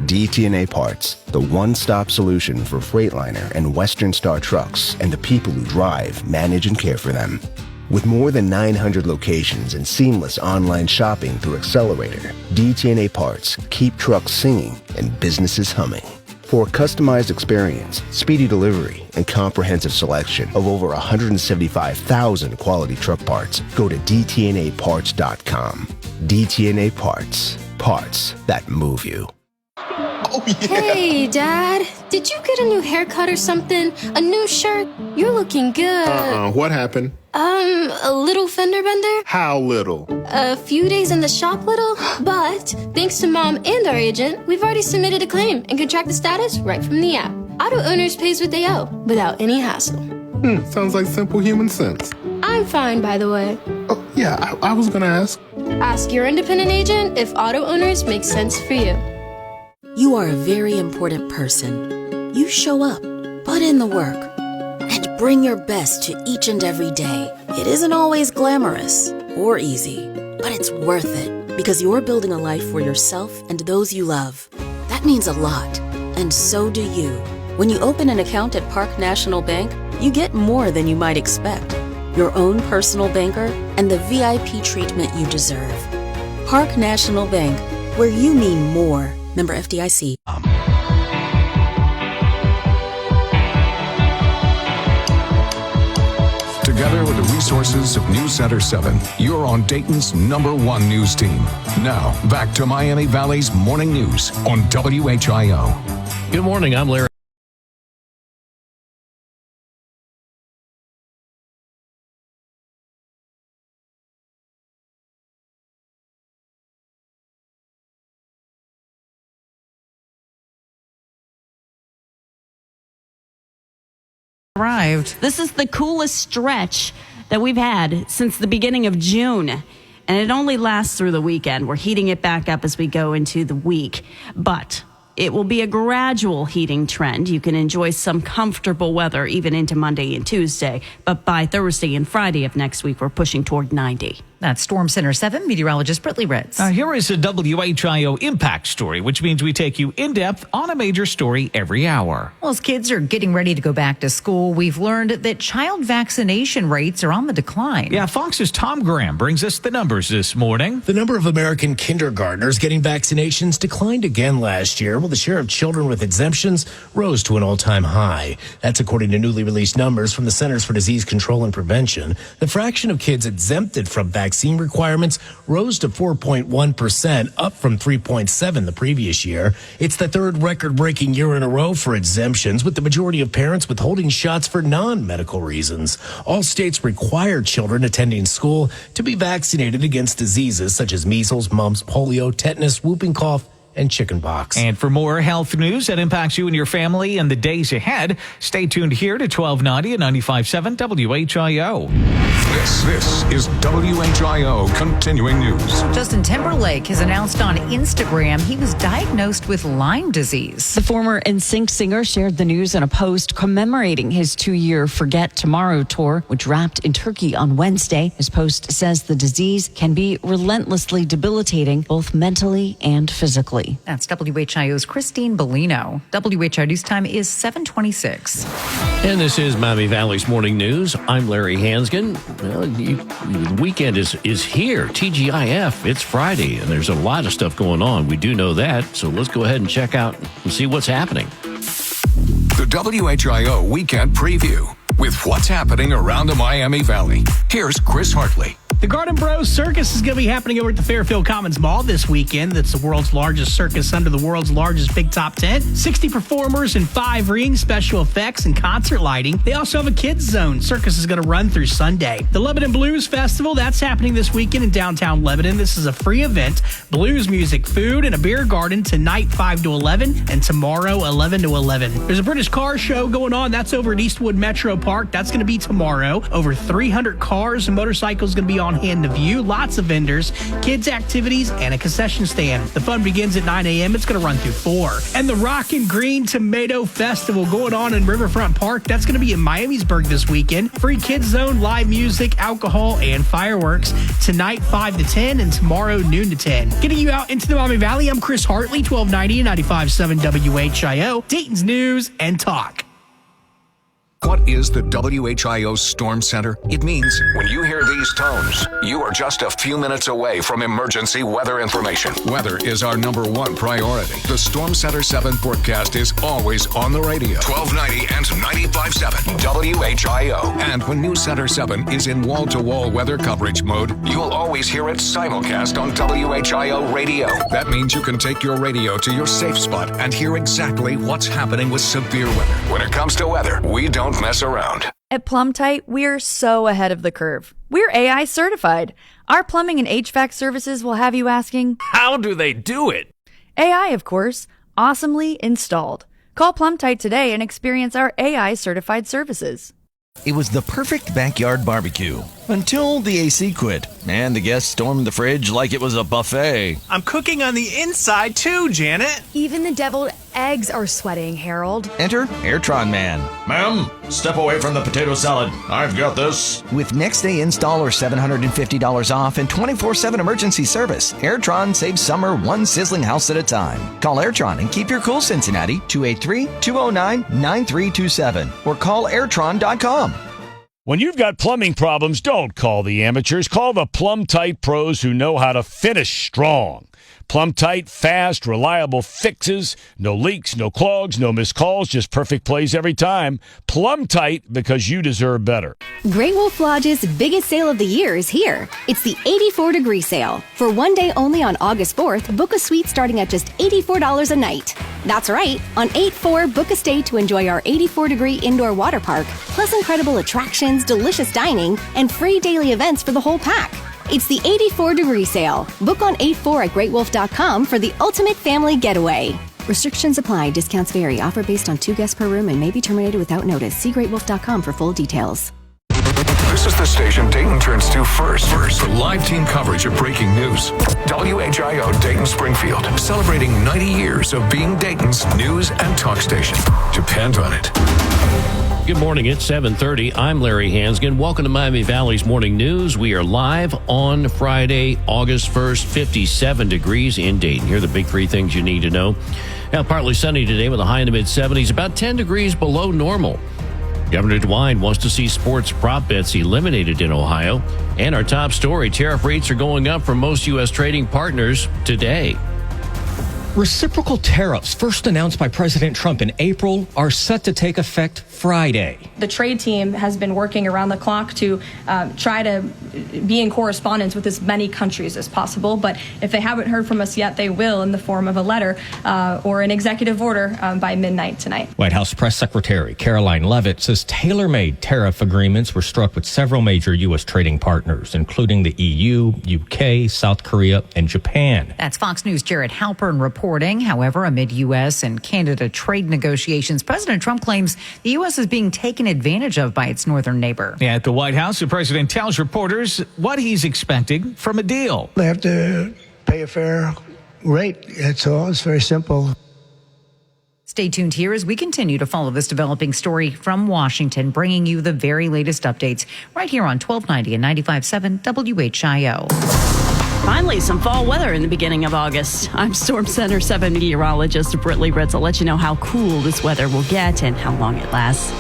DTNA Parts, the one-stop solution for Freightliner and Western Star trucks and the people who drive, manage, and care for them. With more than 900 locations and seamless online shopping through Accelerator, DTNA Parts keep trucks singing and businesses humming. For a customized experience, speedy delivery, and comprehensive selection of over 175,000 quality truck parts, go to DTNAparts.com. DTNA Parts. Parts that move you. Oh, yeah. Hey, Dad. Did you get a new haircut or something? A new shirt? You're looking good. What happened? A little fender bender? How little? A few days in the shop little, but thanks to Mom and our agent, we've already submitted a claim and can track the status right from the app. Auto owners pays what they owe without any hassle. Sounds like simple human sense. I'm fine, by the way. Oh, yeah, I was gonna ask. Ask your independent agent if auto owners make sense for you. You are a very important person. You show up, put in the work, and bring your best to each and every day. It isn't always glamorous or easy, but it's worth it because you're building a life for yourself and those you love. That means a lot, and so do you. When you open an account at Park National Bank, you get more than you might expect. Your own personal banker and the VIP treatment you deserve. Park National Bank, where you mean more. Member FDIC. Together with the resources of News Center 7, you're on Dayton's #1 news team. Now, back to Miami Valley's morning news on WHIO. Good morning, I'm Larry. Arrived. This is the coolest stretch that we've had since the beginning of June. And it only lasts through the weekend. We're heating it back up as we go into the week. But it will be a gradual heating trend. You can enjoy some comfortable weather even into Monday and Tuesday. But by Thursday and Friday of next week, we're pushing toward 90. That's Storm Center 7 meteorologist Britley Ritz. Here is a WHIO impact story, which means we take you in depth on a major story every hour. Well, as kids are getting ready to go back to school, we've learned that child vaccination rates are on the decline. Yeah, Fox's Tom Graham brings us the numbers this morning. The number of American kindergartners getting vaccinations declined again last year, while the share of children with exemptions rose to an all-time high. That's according to newly released numbers from the Centers for Disease Control and Prevention. The fraction of kids exempted from vaccination vaccine requirements rose to 4.1%, up from 3.7% the previous year. It's the third record-breaking year in a row for exemptions, with the majority of parents withholding shots for non-medical reasons. All states require children attending school to be vaccinated against diseases such as measles, mumps, polio, tetanus, whooping cough, and chickenpox. And for more health news that impacts you and your family in the days ahead, stay tuned here to 1290 and 95.7 WHIO. This is WHIO Continuing News. Justin Timberlake has announced on Instagram he was diagnosed with Lyme disease. The former NSYNC singer shared the news in a post commemorating his 2-year Forget Tomorrow tour, which wrapped in Turkey on Wednesday. His post says the disease can be relentlessly debilitating, both mentally and physically. That's WHIO's Christine Bellino. WHIO News Time is 7:26. And this is Miami Valley's Morning News. I'm Larry Hansgen. Well, the weekend is here. TGIF. It's Friday, and there's a lot of stuff going on. We do know that, so let's go ahead and check out and see what's happening. The WHIO Weekend Preview with what's happening around the Miami Valley. Here's Chris Hartley. The Garden Bros Circus is going to be happening over at the Fairfield Commons Mall this weekend. That's the world's largest circus under the world's largest big top tent. 60 performers and 5 rings, special effects, and concert lighting. They also have a kids zone. Circus is going to run through Sunday. The Lebanon Blues Festival, that's happening this weekend in downtown Lebanon. This is a free event. Blues music, food, and a beer garden tonight 5 to 11 and tomorrow 11 to 11. There's a British car show going on. That's over at Eastwood Metro Park. That's going to be tomorrow. Over 300 cars and motorcycles going to be on hand to view. Lots of vendors, kids activities, and a concession stand. The fun begins at 9 a.m. It's going to run through 4. And the Rockin' Green Tomato Festival going on in Riverfront Park. That's going to be in Miamisburg this weekend. Free kids zone, live music, alcohol, and fireworks. Tonight 5 to 10 and tomorrow noon to 10. Getting you out into the Miami Valley, I'm Chris Hartley, 1290 and 95.7 WHIO, Dayton's News and Talk. What is the WHIO Storm Center? It means when you hear these tones, you are just a few minutes away from emergency weather information. Weather is our #1 priority. The Storm Center 7 forecast is always on the radio. 1290 and 95.7 WHIO. And when News Center 7 is in wall-to-wall weather coverage mode, you'll always hear it simulcast on WHIO radio. That means you can take your radio to your safe spot and hear exactly what's happening with severe weather. When it comes to weather, we don't mess around. At Plumtite, we're so ahead of the curve. We're AI certified. Our plumbing and HVAC services will have you asking, how do they do it? AI, of course, awesomely installed. Call Plumtite today and experience our AI certified services. It was the perfect backyard barbecue until the AC quit and the guests stormed the fridge like it was a buffet. I'm cooking on the inside too, Janet. Even the deviled eggs are sweating, Harold. Enter Airtron Man. Ma'am, step away from the potato salad. I've got this. With next day install or $750 off and 24/7 emergency service, Airtron saves summer one sizzling house at a time. Call Airtron and keep your cool, Cincinnati, 283-209-9327 or call airtron.com. When you've got plumbing problems, don't call the amateurs. Call the Plumtite pros who know how to finish strong. Plumtite, fast, reliable fixes. No leaks, no clogs, no missed calls, just perfect plays every time. Plumtite, because you deserve better. Great Wolf Lodge's biggest sale of the year is here. It's the 84-degree sale. For one day only on August 4th, book a suite starting at just $84 a night. That's right. On 8/4, book a stay to enjoy our 84-degree indoor water park, plus incredible attractions, delicious dining, and free daily events for the whole pack. It's the 84-degree sale. Book on 8/4 at greatwolf.com for the ultimate family getaway. Restrictions apply. Discounts vary. Offer based on 2 guests per room and may be terminated without notice. See greatwolf.com for full details. This is the station Dayton turns to first for live team coverage of breaking news. WHIO Dayton Springfield, celebrating 90 years of being Dayton's news and talk station. Depend on it. Good morning. It's 7:30. I'm Larry Hansgen. Welcome to Miami Valley's Morning News. We are live on Friday, August 1st, 57 degrees in Dayton. Here are the big 3 things you need to know. Now, partly sunny today with a high in the mid-70s, about 10 degrees below normal. Governor DeWine wants to see sports prop bets eliminated in Ohio. And our top story, tariff rates are going up for most U.S. trading partners today. Reciprocal tariffs, first announced by President Trump in April, are set to take effect Friday. The trade team has been working around the clock to try to be in correspondence with as many countries as possible. But if they haven't heard from us yet, they will in the form of a letter or an executive order by midnight tonight. White House Press Secretary Caroline Leavitt says tailor-made tariff agreements were struck with several major U.S. trading partners, including the EU, UK, South Korea, and Japan. That's Fox News' Jared Halpern reporting. However, amid U.S. and Canada trade negotiations, President Trump claims the U.S. is being taken advantage of by its northern neighbor. At the White House, the president tells reporters what he's expecting from a deal. They have to pay a fair rate. That's all. It's very simple. Stay tuned here as we continue to follow this developing story from Washington, bringing you the very latest updates right here on 1290 and 95.7 WHIO. Finally, some fall weather in the beginning of August. I'm Storm Center 7 meteorologist Britley Ritz. I'll let you know how cool this weather will get and how long it lasts.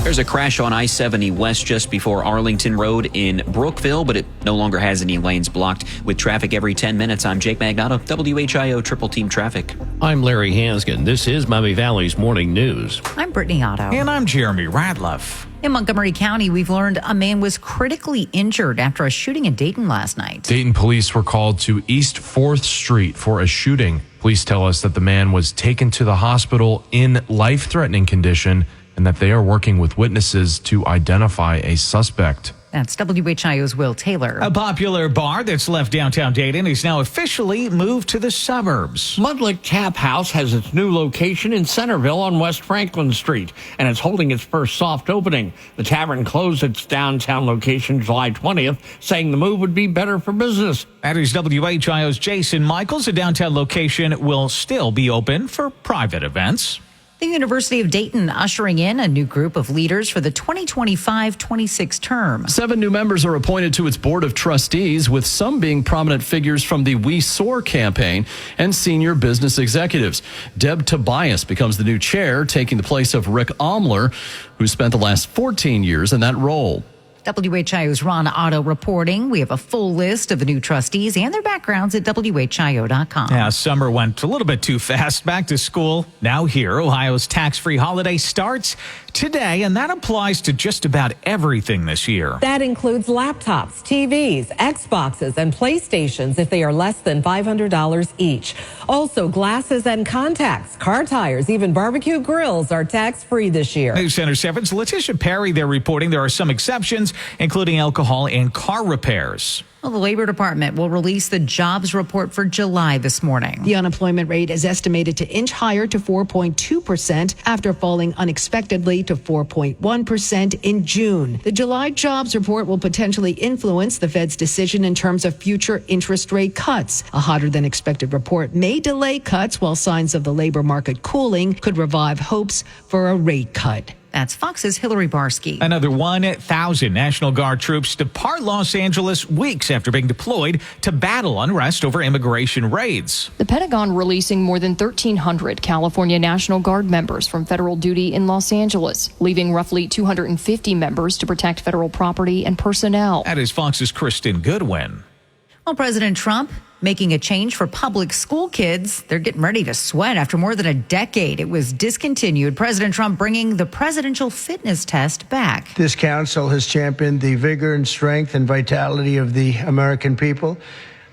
There's a crash on I-70 West just before Arlington Road in Brookville, but it no longer has any lanes blocked. With traffic every 10 minutes, I'm Jake Magnato, WHIO Triple Team Traffic. I'm Larry Hanskin. This is Miami Valley's Morning News. I'm Brittany Otto. And I'm Jeremy Radloff. In Montgomery County, we've learned a man was critically injured after a shooting in Dayton last night. Dayton police were called to East 4th Street for a shooting. Police tell us that the man was taken to the hospital in life-threatening condition and that they are working with witnesses to identify a suspect. That's WHIO's Will Taylor. A popular bar that's left downtown Dayton is now officially moved to the suburbs. Mudlick Tap House has its new location in Centerville on West Franklin Street, and it's holding its first soft opening. The tavern closed its downtown location July 20th, saying the move would be better for business. That is WHIO's Jason Michaels. The downtown location will still be open for private events. The University of Dayton ushering in a new group of leaders for the 2025-26 term. 7 new members are appointed to its board of trustees, with some being prominent figures from the We Soar campaign and senior business executives. Deb Tobias becomes the new chair, taking the place of Rick Omler, who spent the last 14 years in that role. WHIO's Ron Otto reporting. We have a full list of the new trustees and their backgrounds at WHIO.com. Yeah, summer went a little bit too fast. Back to school now here. Ohio's tax-free holiday starts today, and that applies to just about everything this year. That includes laptops, TVs, Xboxes, and PlayStations if they are less than $500 each. Also, glasses and contacts, car tires, even barbecue grills are tax-free this year. News Center 7's Letitia Perry, they're reporting there are some exceptions, including alcohol and car repairs. Well, the Labor Department will release the jobs report for July this morning. The unemployment rate is estimated to inch higher to 4.2% after falling unexpectedly to 4.1% in June. The July jobs report will potentially influence the Fed's decision in terms of future interest rate cuts. A hotter than expected report may delay cuts, while signs of the labor market cooling could revive hopes for a rate cut. That's Fox's Hillary Barsky. Another 1,000 National Guard troops depart Los Angeles weeks after being deployed to battle unrest over immigration raids. The Pentagon releasing more than 1,300 California National Guard members from federal duty in Los Angeles, leaving roughly 250 members to protect federal property and personnel. That is Fox's Kristen Goodwin. Well, President Trump making a change for public school kids. They're getting ready to sweat after more than a decade. It was discontinued. President Trump bringing the presidential fitness test back. This council has championed the vigor and strength and vitality of the American people.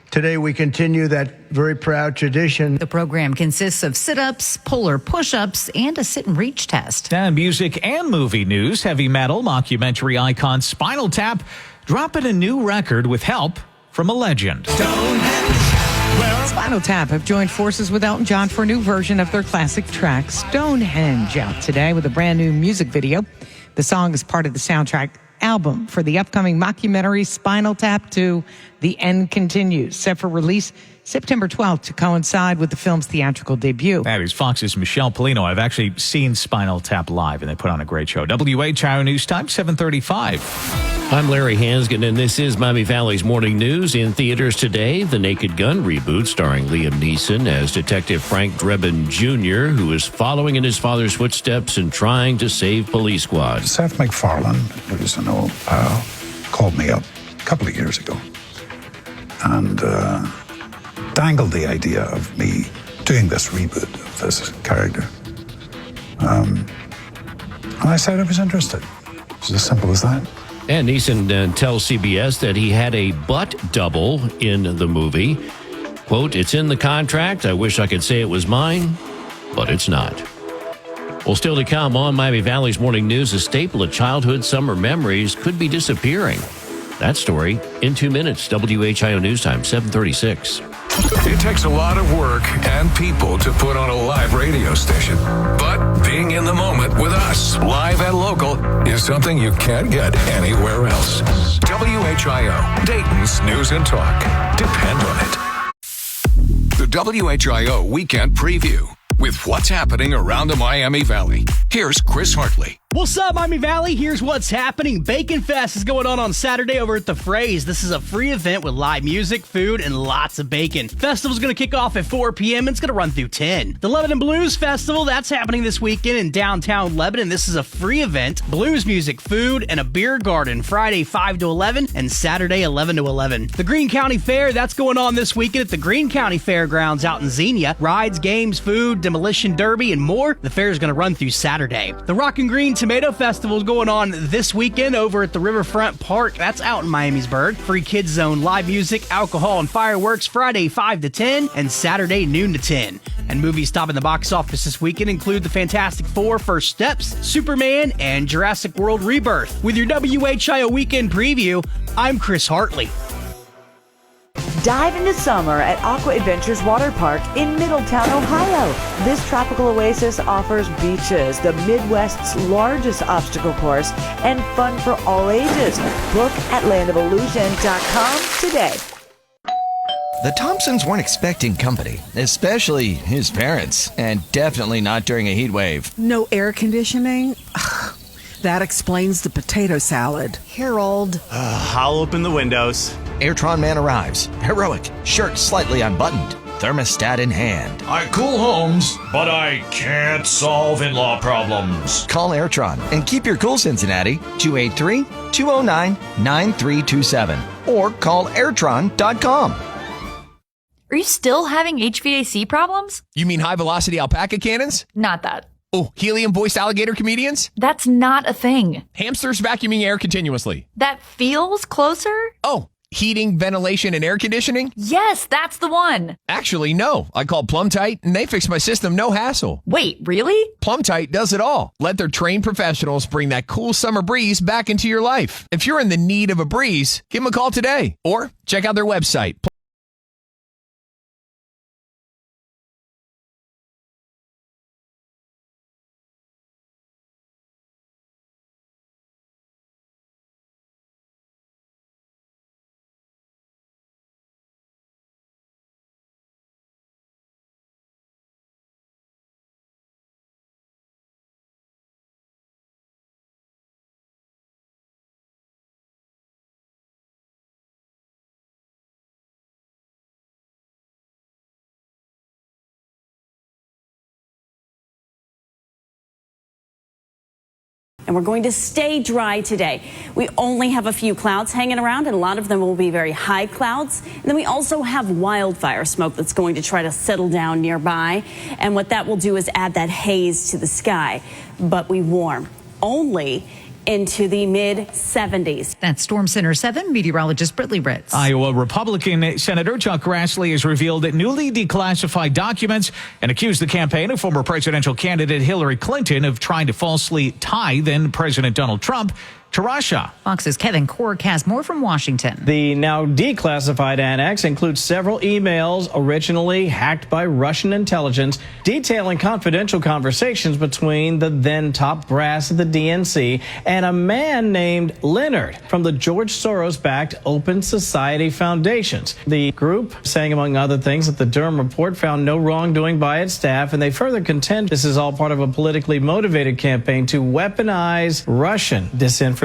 Today, we continue that very proud tradition. The program consists of sit-ups, polar push-ups, and a sit-and-reach test. And music and movie news. Heavy metal mockumentary icon Spinal Tap dropping a new record with help from a legend. Spinal Tap have joined forces with Elton John for a new version of their classic track, Stonehenge, out today with a brand new music video. The song is part of the soundtrack album for the upcoming mockumentary Spinal Tap 2, The End Continues, set for release September 12th to coincide with the film's theatrical debut. That is Fox's Michelle Polino. I've actually seen Spinal Tap live, and they put on a great show. WHIO News Time, 7:35. I'm Larry Hanskin, and this is Miami Valley's Morning News. In theaters today, The Naked Gun reboot starring Liam Neeson as Detective Frank Drebin Jr., who is following in his father's footsteps and trying to save police squads. Seth MacFarlane, who's an old pal, called me up a couple of years ago and dangled the idea of me doing this reboot of this character. And I said I was interested. It's as simple as that. And Neeson tells CBS that he had a butt double in the movie. Quote, "It's in the contract. I wish I could say it was mine, but it's not." Well, still to come on Miami Valley's Morning News, a staple of childhood summer memories could be disappearing. That story in 2 minutes. WHIO News Time, 7:36. It takes a lot of work and people to put on a live radio station. But being in the moment with us, live and local, is something you can't get anywhere else. WHIO, Dayton's News and Talk. Depend on it. The WHIO Weekend Preview with what's happening around the Miami Valley. Here's Chris Hartley. What's up, Miami Valley? Here's what's happening. Bacon Fest is going on Saturday over at the Phrase. This is a free event with live music, food, and lots of bacon. Festival's going to kick off at 4 p.m. and it's going to run through 10. The Lebanon Blues Festival, that's happening this weekend in downtown Lebanon. This is a free event. Blues music, food, and a beer garden. Friday 5 to 11 and Saturday 11 to 11. The Greene County Fair, that's going on this weekend at the Greene County Fairgrounds out in Xenia. Rides, games, food, demolition derby, and more. The fair is going to run through Saturday. The Rock and Green Tomato Festival is going on this weekend over at the Riverfront Park. That's out in Miamisburg. Free kids zone, live music, alcohol, and fireworks Friday 5 to 10 and Saturday noon to 10. And movies topping the box office this weekend include The Fantastic Four, First Steps, Superman, and Jurassic World Rebirth. With your WHIO Weekend Preview, I'm Chris Hartley. Dive into summer at Aqua Adventures Water Park in Middletown, Ohio. This tropical oasis offers beaches, the Midwest's largest obstacle course, and fun for all ages. Book at landofillusion.com today. The Thompsons weren't expecting company, especially his parents, and definitely not during a heat wave. No air conditioning? Ugh, that explains the potato salad. Harold. I'll open the windows. Airtron man arrives, heroic, shirt slightly unbuttoned, thermostat in hand. I cool homes, but I can't solve in-law problems. Call Airtron and keep your cool, Cincinnati, 283-209-9327, or call airtron.com. Are you still having HVAC problems? You mean high-velocity alpaca cannons? Not that. Oh, helium-voiced alligator comedians? That's not a thing. Hamsters vacuuming air continuously? That feels closer? Oh, heating, ventilation, and air conditioning? Yes, that's the one. Actually, no. I called Plumtight, and they fixed my system, no hassle. Wait, really? Plumtight does it all. Let their trained professionals bring that cool summer breeze back into your life. If you're in the need of a breeze, give them a call today. Or check out their website. And we're going to stay dry today. We only have a few clouds hanging around, and a lot of them will be very high clouds. And then we also have wildfire smoke that's going to try to settle down nearby. And what that will do is add that haze to the sky. But we warm only into the mid-70s. That's Storm Center 7 meteorologist Britley Ritz. Iowa Republican Senator Chuck Grassley has revealed that newly declassified documents and accused the campaign of former presidential candidate Hillary Clinton of trying to falsely tie then President Donald Trump to Russia. Fox's Kevin Cork has more from Washington. The now declassified annex includes several emails originally hacked by Russian intelligence detailing confidential conversations between the then top brass of the DNC and a man named Leonard from the George Soros-backed Open Society Foundations. The group saying, among other things, that the Durham report found no wrongdoing by its staff, and they further contend this is all part of a politically motivated campaign to weaponize Russian disinformation.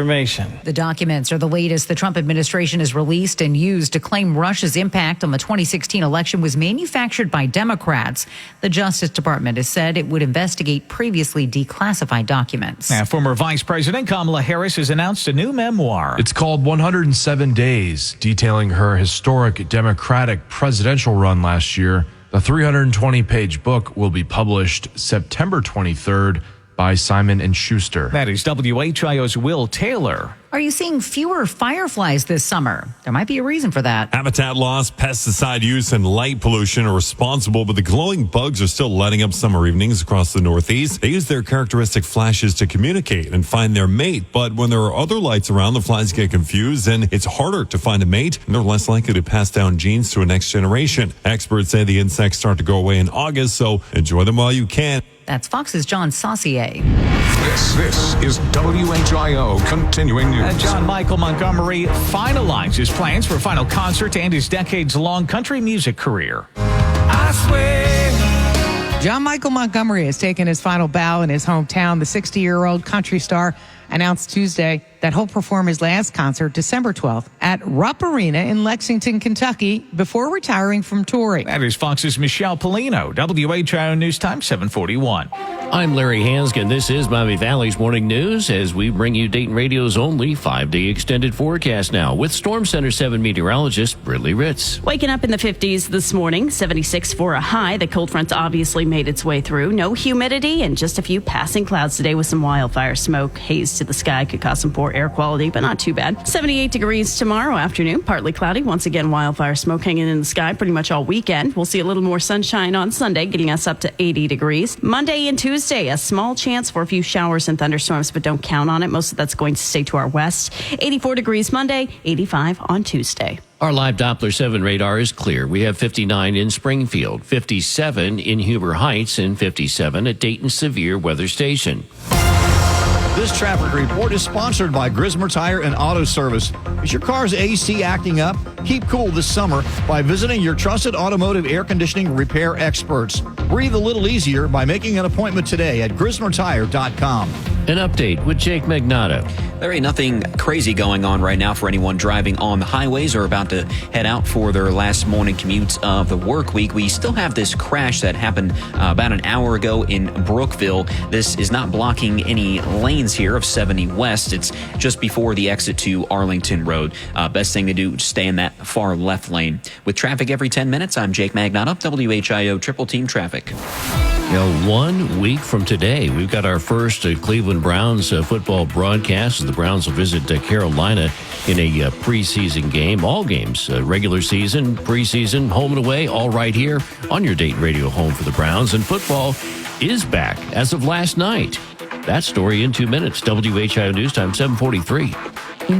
The documents are the latest the Trump administration has released and used to claim Russia's impact on the 2016 election was manufactured by Democrats. The Justice Department has said it would investigate previously declassified documents. Now, former Vice President Kamala Harris has announced a new memoir. It's called 107 Days, detailing her historic Democratic presidential run last year. The 320-page book will be published September 23rd by Simon & Schuster. That is WHIO's Will Taylor. Are you seeing fewer fireflies this summer? There might be a reason for that. Habitat loss, pesticide use, and light pollution are responsible, but the glowing bugs are still lighting up summer evenings across the Northeast. They use their characteristic flashes to communicate and find their mate, but when there are other lights around, the flies get confused, and it's harder to find a mate, and they're less likely to pass down genes to a next generation. Experts say the insects start to go away in August, so enjoy them while you can. That's Fox's John Saucier. This is WHIO continuing news. John Michael Montgomery finalizes plans for a final concert to end his decades-long country music career. I swear. John Michael Montgomery has taken his final bow in his hometown. The 60-year-old country star announced Tuesday that he'll perform his last concert December 12th at Rupp Arena in Lexington, Kentucky, before retiring from touring. That is Fox's Michelle Polino, WHIO News Time 741. I'm Larry Hanskin. This is Miami Valley's Morning News as we bring you Dayton Radio's only 5-day extended forecast now with Storm Center 7 meteorologist Brittany Ritz. Waking up in the 50s this morning, 76 for a high. The cold front's obviously made its way through. No humidity and just a few passing clouds today with some wildfire smoke. Haze to the sky could cause some poor air quality, but not too bad. 78 degrees tomorrow afternoon, partly cloudy. Once again, wildfire smoke hanging in the sky pretty much all weekend. We'll see a little more sunshine on Sunday, getting us up to 80 degrees. Monday and Tuesday, a small chance for a few showers and thunderstorms, but don't count on it. Most of that's going to stay to our west. 84 degrees Monday, 85 on Tuesday. Our live Doppler 7 radar is clear. We have 59 in Springfield, 57 in Huber Heights, and 57 at Dayton Severe Weather Station. This traffic report is sponsored by Grismer Tire and Auto Service. Is your car's AC acting up? Keep cool this summer by visiting your trusted automotive air conditioning repair experts. Breathe a little easier by making an appointment today at GrismerTire.com. An update with Jake Magnato. There ain't nothing crazy going on right now for anyone driving on the highways or about to head out for their last morning commutes of the work week. We still have this crash that happened about an hour ago in Brookville. This is not blocking any lanes here of 70 West. It's just before the exit to Arlington Road. Best thing to do, stay in that far left lane. With traffic every 10 minutes, I'm Jake Magnato, WHIO Triple Team Traffic. Now, 1 week from today, we've got our first Cleveland Browns football broadcast as the Browns will visit Carolina in a preseason game. All games, regular season, preseason, home and away, all right here on your Dayton Radio home for the Browns. And football is back as of last night. That story in 2 minutes. WHIO News Time 743.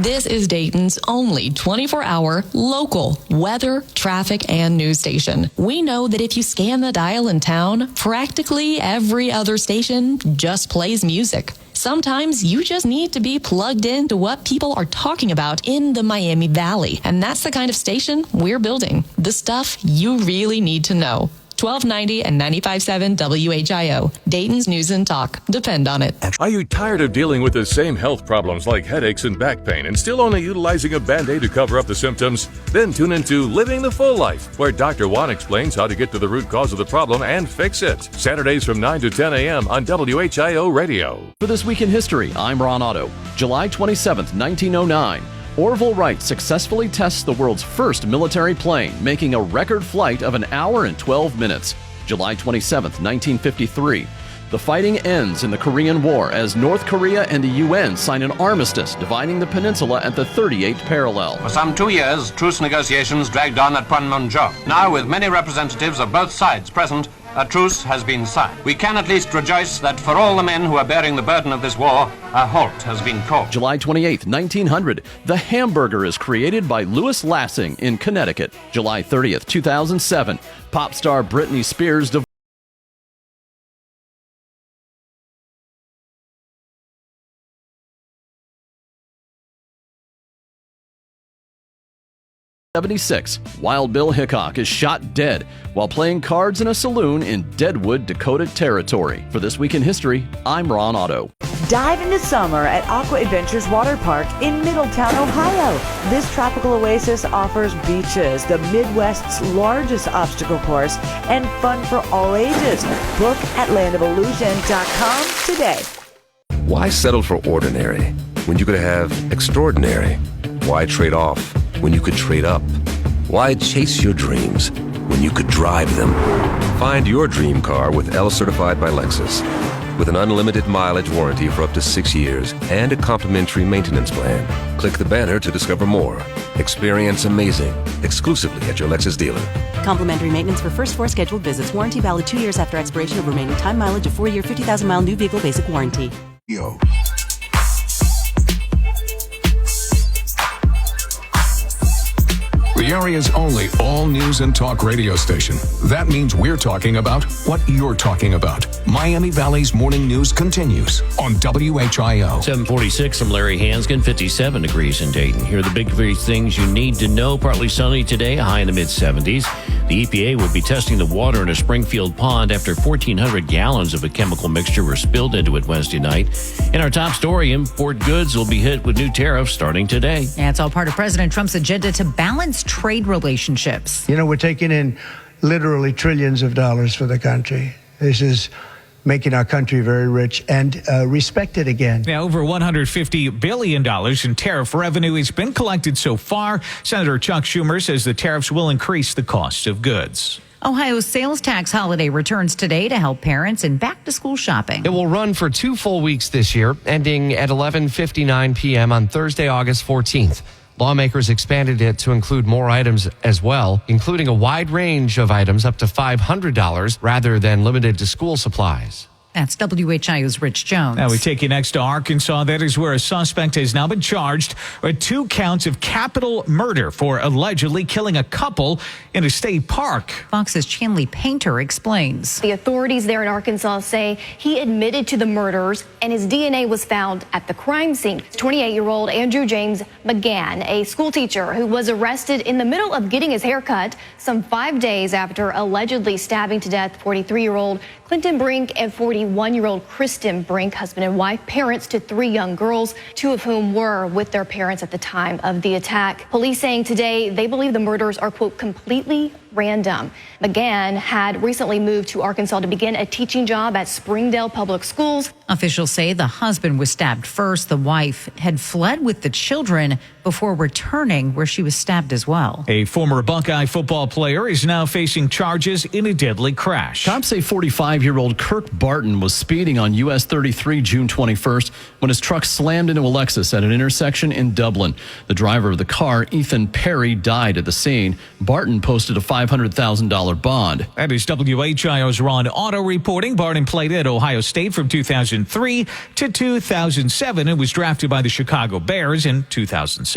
This is Dayton's only 24-hour local weather, traffic, and news station. We know that if you scan the dial in town, practically every other station just plays music. Sometimes you just need to be plugged into what people are talking about in the Miami Valley. And that's the kind of station we're building. The stuff you really need to know. 1290 and 95.7 WHIO. Dayton's News and Talk. Depend on it. Are you tired of dealing with the same health problems like headaches and back pain and still only utilizing a Band-Aid to cover up the symptoms? Then tune into Living the Full Life, where Dr. Juan explains how to get to the root cause of the problem and fix it. Saturdays from 9 to 10 a.m. on WHIO Radio. For This Week in History, I'm Ron Otto. July 27th, 1909. Orville Wright successfully tests the world's first military plane, making a record flight of an hour and 12 minutes. July 27th, 1953. The fighting ends in the Korean War as North Korea and the UN sign an armistice dividing the peninsula at the 38th parallel. For some 2 years, truce negotiations dragged on at Panmunjom. Now, with many representatives of both sides present, a truce has been signed. We can at least rejoice that for all the men who are bearing the burden of this war, a halt has been called. July 28th, 1900, the hamburger is created by Louis Lassing in Connecticut. July 30th, 2007, pop star Britney Spears divorced 76. Wild Bill Hickok is shot dead while playing cards in a saloon in Deadwood, Dakota Territory. For This Week in History, I'm Ron Otto. Dive into summer at Aqua Adventures Water Park in Middletown, Ohio. This tropical oasis offers beaches, the Midwest's largest obstacle course, and fun for all ages. Book at landofillusion.com today. Why settle for ordinary when you could have extraordinary? Why trade off when you could trade up? Why chase your dreams when you could drive them. Find your dream car with L certified by Lexus. With an unlimited mileage warranty for up to 6 years and a complimentary maintenance plan. Click the banner to discover more. Experience amazing exclusively at your Lexus dealer. Complimentary maintenance for first 4 scheduled visits. Warranty valid 2 years after expiration of remaining time mileage of 4-year 50,000-mile new vehicle basic warranty. Whio. The area's only all-news and talk radio station. That means we're talking about what you're talking about. Miami Valley's morning news continues on WHIO. 746, I'm Larry Hanskin, 57 degrees in Dayton. Here are the big three things you need to know. Partly sunny today, a high in the mid-70s. The EPA will be testing the water in a Springfield pond after 1,400 gallons of a chemical mixture were spilled into it Wednesday night. In our top story, import goods will be hit with new tariffs starting today. Yeah, it's all part of President Trump's agenda to balance trade relationships. You know, we're taking in literally trillions of dollars for the country. This is making our country very rich and respected again. Now, over $150 billion in tariff revenue has been collected so far. Senator Chuck Schumer says the tariffs will increase the cost of goods. Ohio's sales tax holiday returns today to help parents in back-to-school shopping. It will run for 2 full weeks this year, ending at 11:59 p.m. on Thursday, August 14th. Lawmakers expanded it to include more items as well, including a wide range of items up to $500 rather than limited to school supplies. That's WHIO's Rich Jones. Now we take you next to Arkansas. That is where a suspect has now been charged with 2 counts of capital murder for allegedly killing a couple in a state park. Fox's Chanley Painter explains. The authorities there in Arkansas say he admitted to the murders and his DNA was found at the crime scene. 28-year-old Andrew James McGann, a school teacher who was arrested in the middle of getting his hair cut some 5 days after allegedly stabbing to death 43-year-old Clinton Brink and 41-year-old Kristen Brink, husband and wife, parents to 3 young girls, 2 of whom were with their parents at the time of the attack. Police saying today they believe the murders are, quote, completely random. McGann had recently moved to Arkansas to begin a teaching job at Springdale Public Schools. Officials say the husband was stabbed first. The wife had fled with the children before returning, where she was stabbed as well. A former Buckeye football player is now facing charges in a deadly crash. Cops say 45-year-old Kirk Barton was speeding on US 33 June 21st when his truck slammed into a Lexus at an intersection in Dublin. The driver of the car, Ethan Perry, died at the scene. Barton posted a $500,000 bond. That is WHIO's Ron Otto reporting. Barton played at Ohio State from 2003 to 2007 and was drafted by the Chicago Bears in 2007.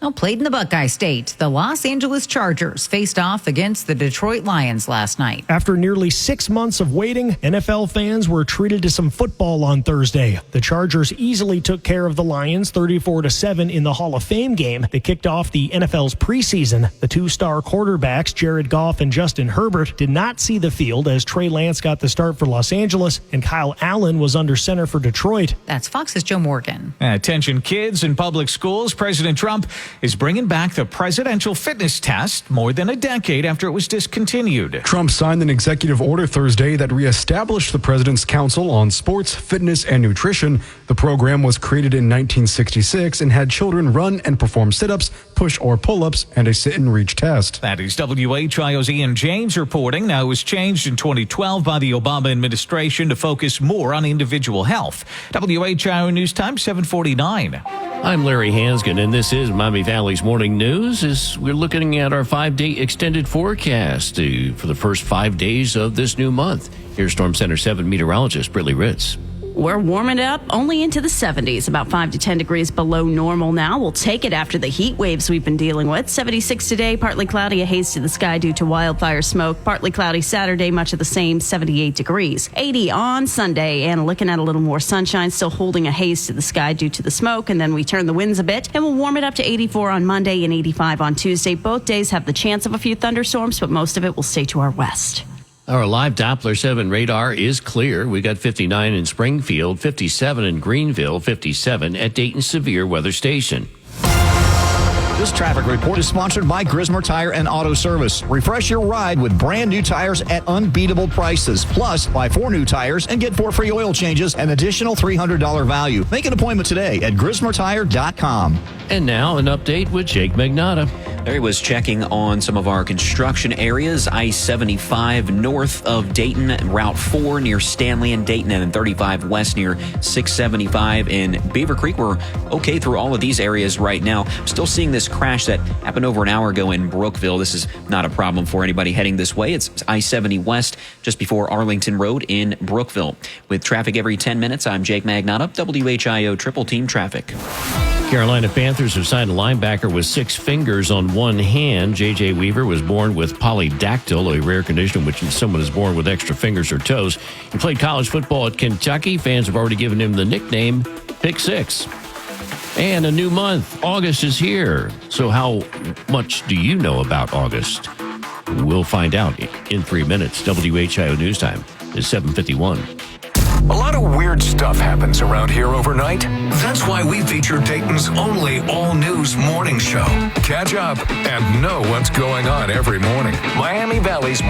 Well, played in the Buckeye State. The Los Angeles Chargers faced off against the Detroit Lions last night. After nearly 6 months of waiting, NFL fans were treated to some football on Thursday. The Chargers easily took care of the Lions 34-7 in the Hall of Fame game that kicked off the NFL's preseason. The 2-star quarterbacks, Jared Goff and Justin Herbert, did not see the field as Trey Lance got the start for Los Angeles and Kyle Allen was under center for Detroit. That's Fox's Joe Morgan. Attention kids in public schools. President Trump is bringing back the presidential fitness test more than a decade after it was discontinued. Trump signed an executive order Thursday that reestablished the President's Council on Sports, Fitness, and Nutrition. The program was created in 1966 and had children run and perform sit-ups, push or pull-ups, and a sit-and-reach test. That is WHIO's Ian James reporting. Now, it was changed in 2012 by the Obama administration to focus more on individual health. WHIO News Time, 7:49. I'm Larry Hanskin, and this is Miami Valley's Morning News. As we're looking at our 5-day extended forecast for the first 5 days of this new month. Here's Storm Center 7 meteorologist Brittany Ritz. We're warming it up only into the 70s, about 5 to 10 degrees below normal now. We'll take it after the heat waves we've been dealing with. 76 today, partly cloudy, a haze to the sky due to wildfire smoke. Partly cloudy Saturday, much of the same, 78 degrees. 80 on Sunday, and looking at a little more sunshine, still holding a haze to the sky due to the smoke. And then we turn the winds a bit, and we'll warm it up to 84 on Monday and 85 on Tuesday. Both days have the chance of a few thunderstorms, but most of it will stay to our west. Our live Doppler 7 radar is clear. We got 59 in Springfield, 57 in Greenville, 57 at Dayton Severe Weather Station. This traffic report is sponsored by Grismer Tire and Auto Service. Refresh your ride with brand new tires at unbeatable prices. Plus, buy 4 new tires and get 4 free oil changes, an additional $300 value. Make an appointment today at GrismerTire.com. And now an update with Jake Magnotta. There he was checking on some of our construction areas. I-75 north of Dayton, Route 4 near Stanley and Dayton, and 35 west near 675 in Beaver Creek. We're okay through all of these areas right now. Still seeing this crash that happened over an hour ago in Brookville. This is not a problem for anybody heading this way. It's I-70 west just before Arlington Road in Brookville. With traffic every 10 minutes, I'm Jake Magnotta, WHIO Triple Team Traffic. Carolina Panthers have signed a linebacker with 6 fingers on one hand. J.J. Weaver was born with polydactyl, a rare condition in which someone is born with extra fingers or toes. He played college football at Kentucky. Fans have already given him the nickname Pick Six. And a new month. August is here. So how much do you know about August? We'll find out in 3 minutes. WHIO News Time is 7:51. A lot of weird stuff happens around here overnight. That's why we feature Dayton's only all-news morning show. Catch up and know what's going on every morning. Miami Valley's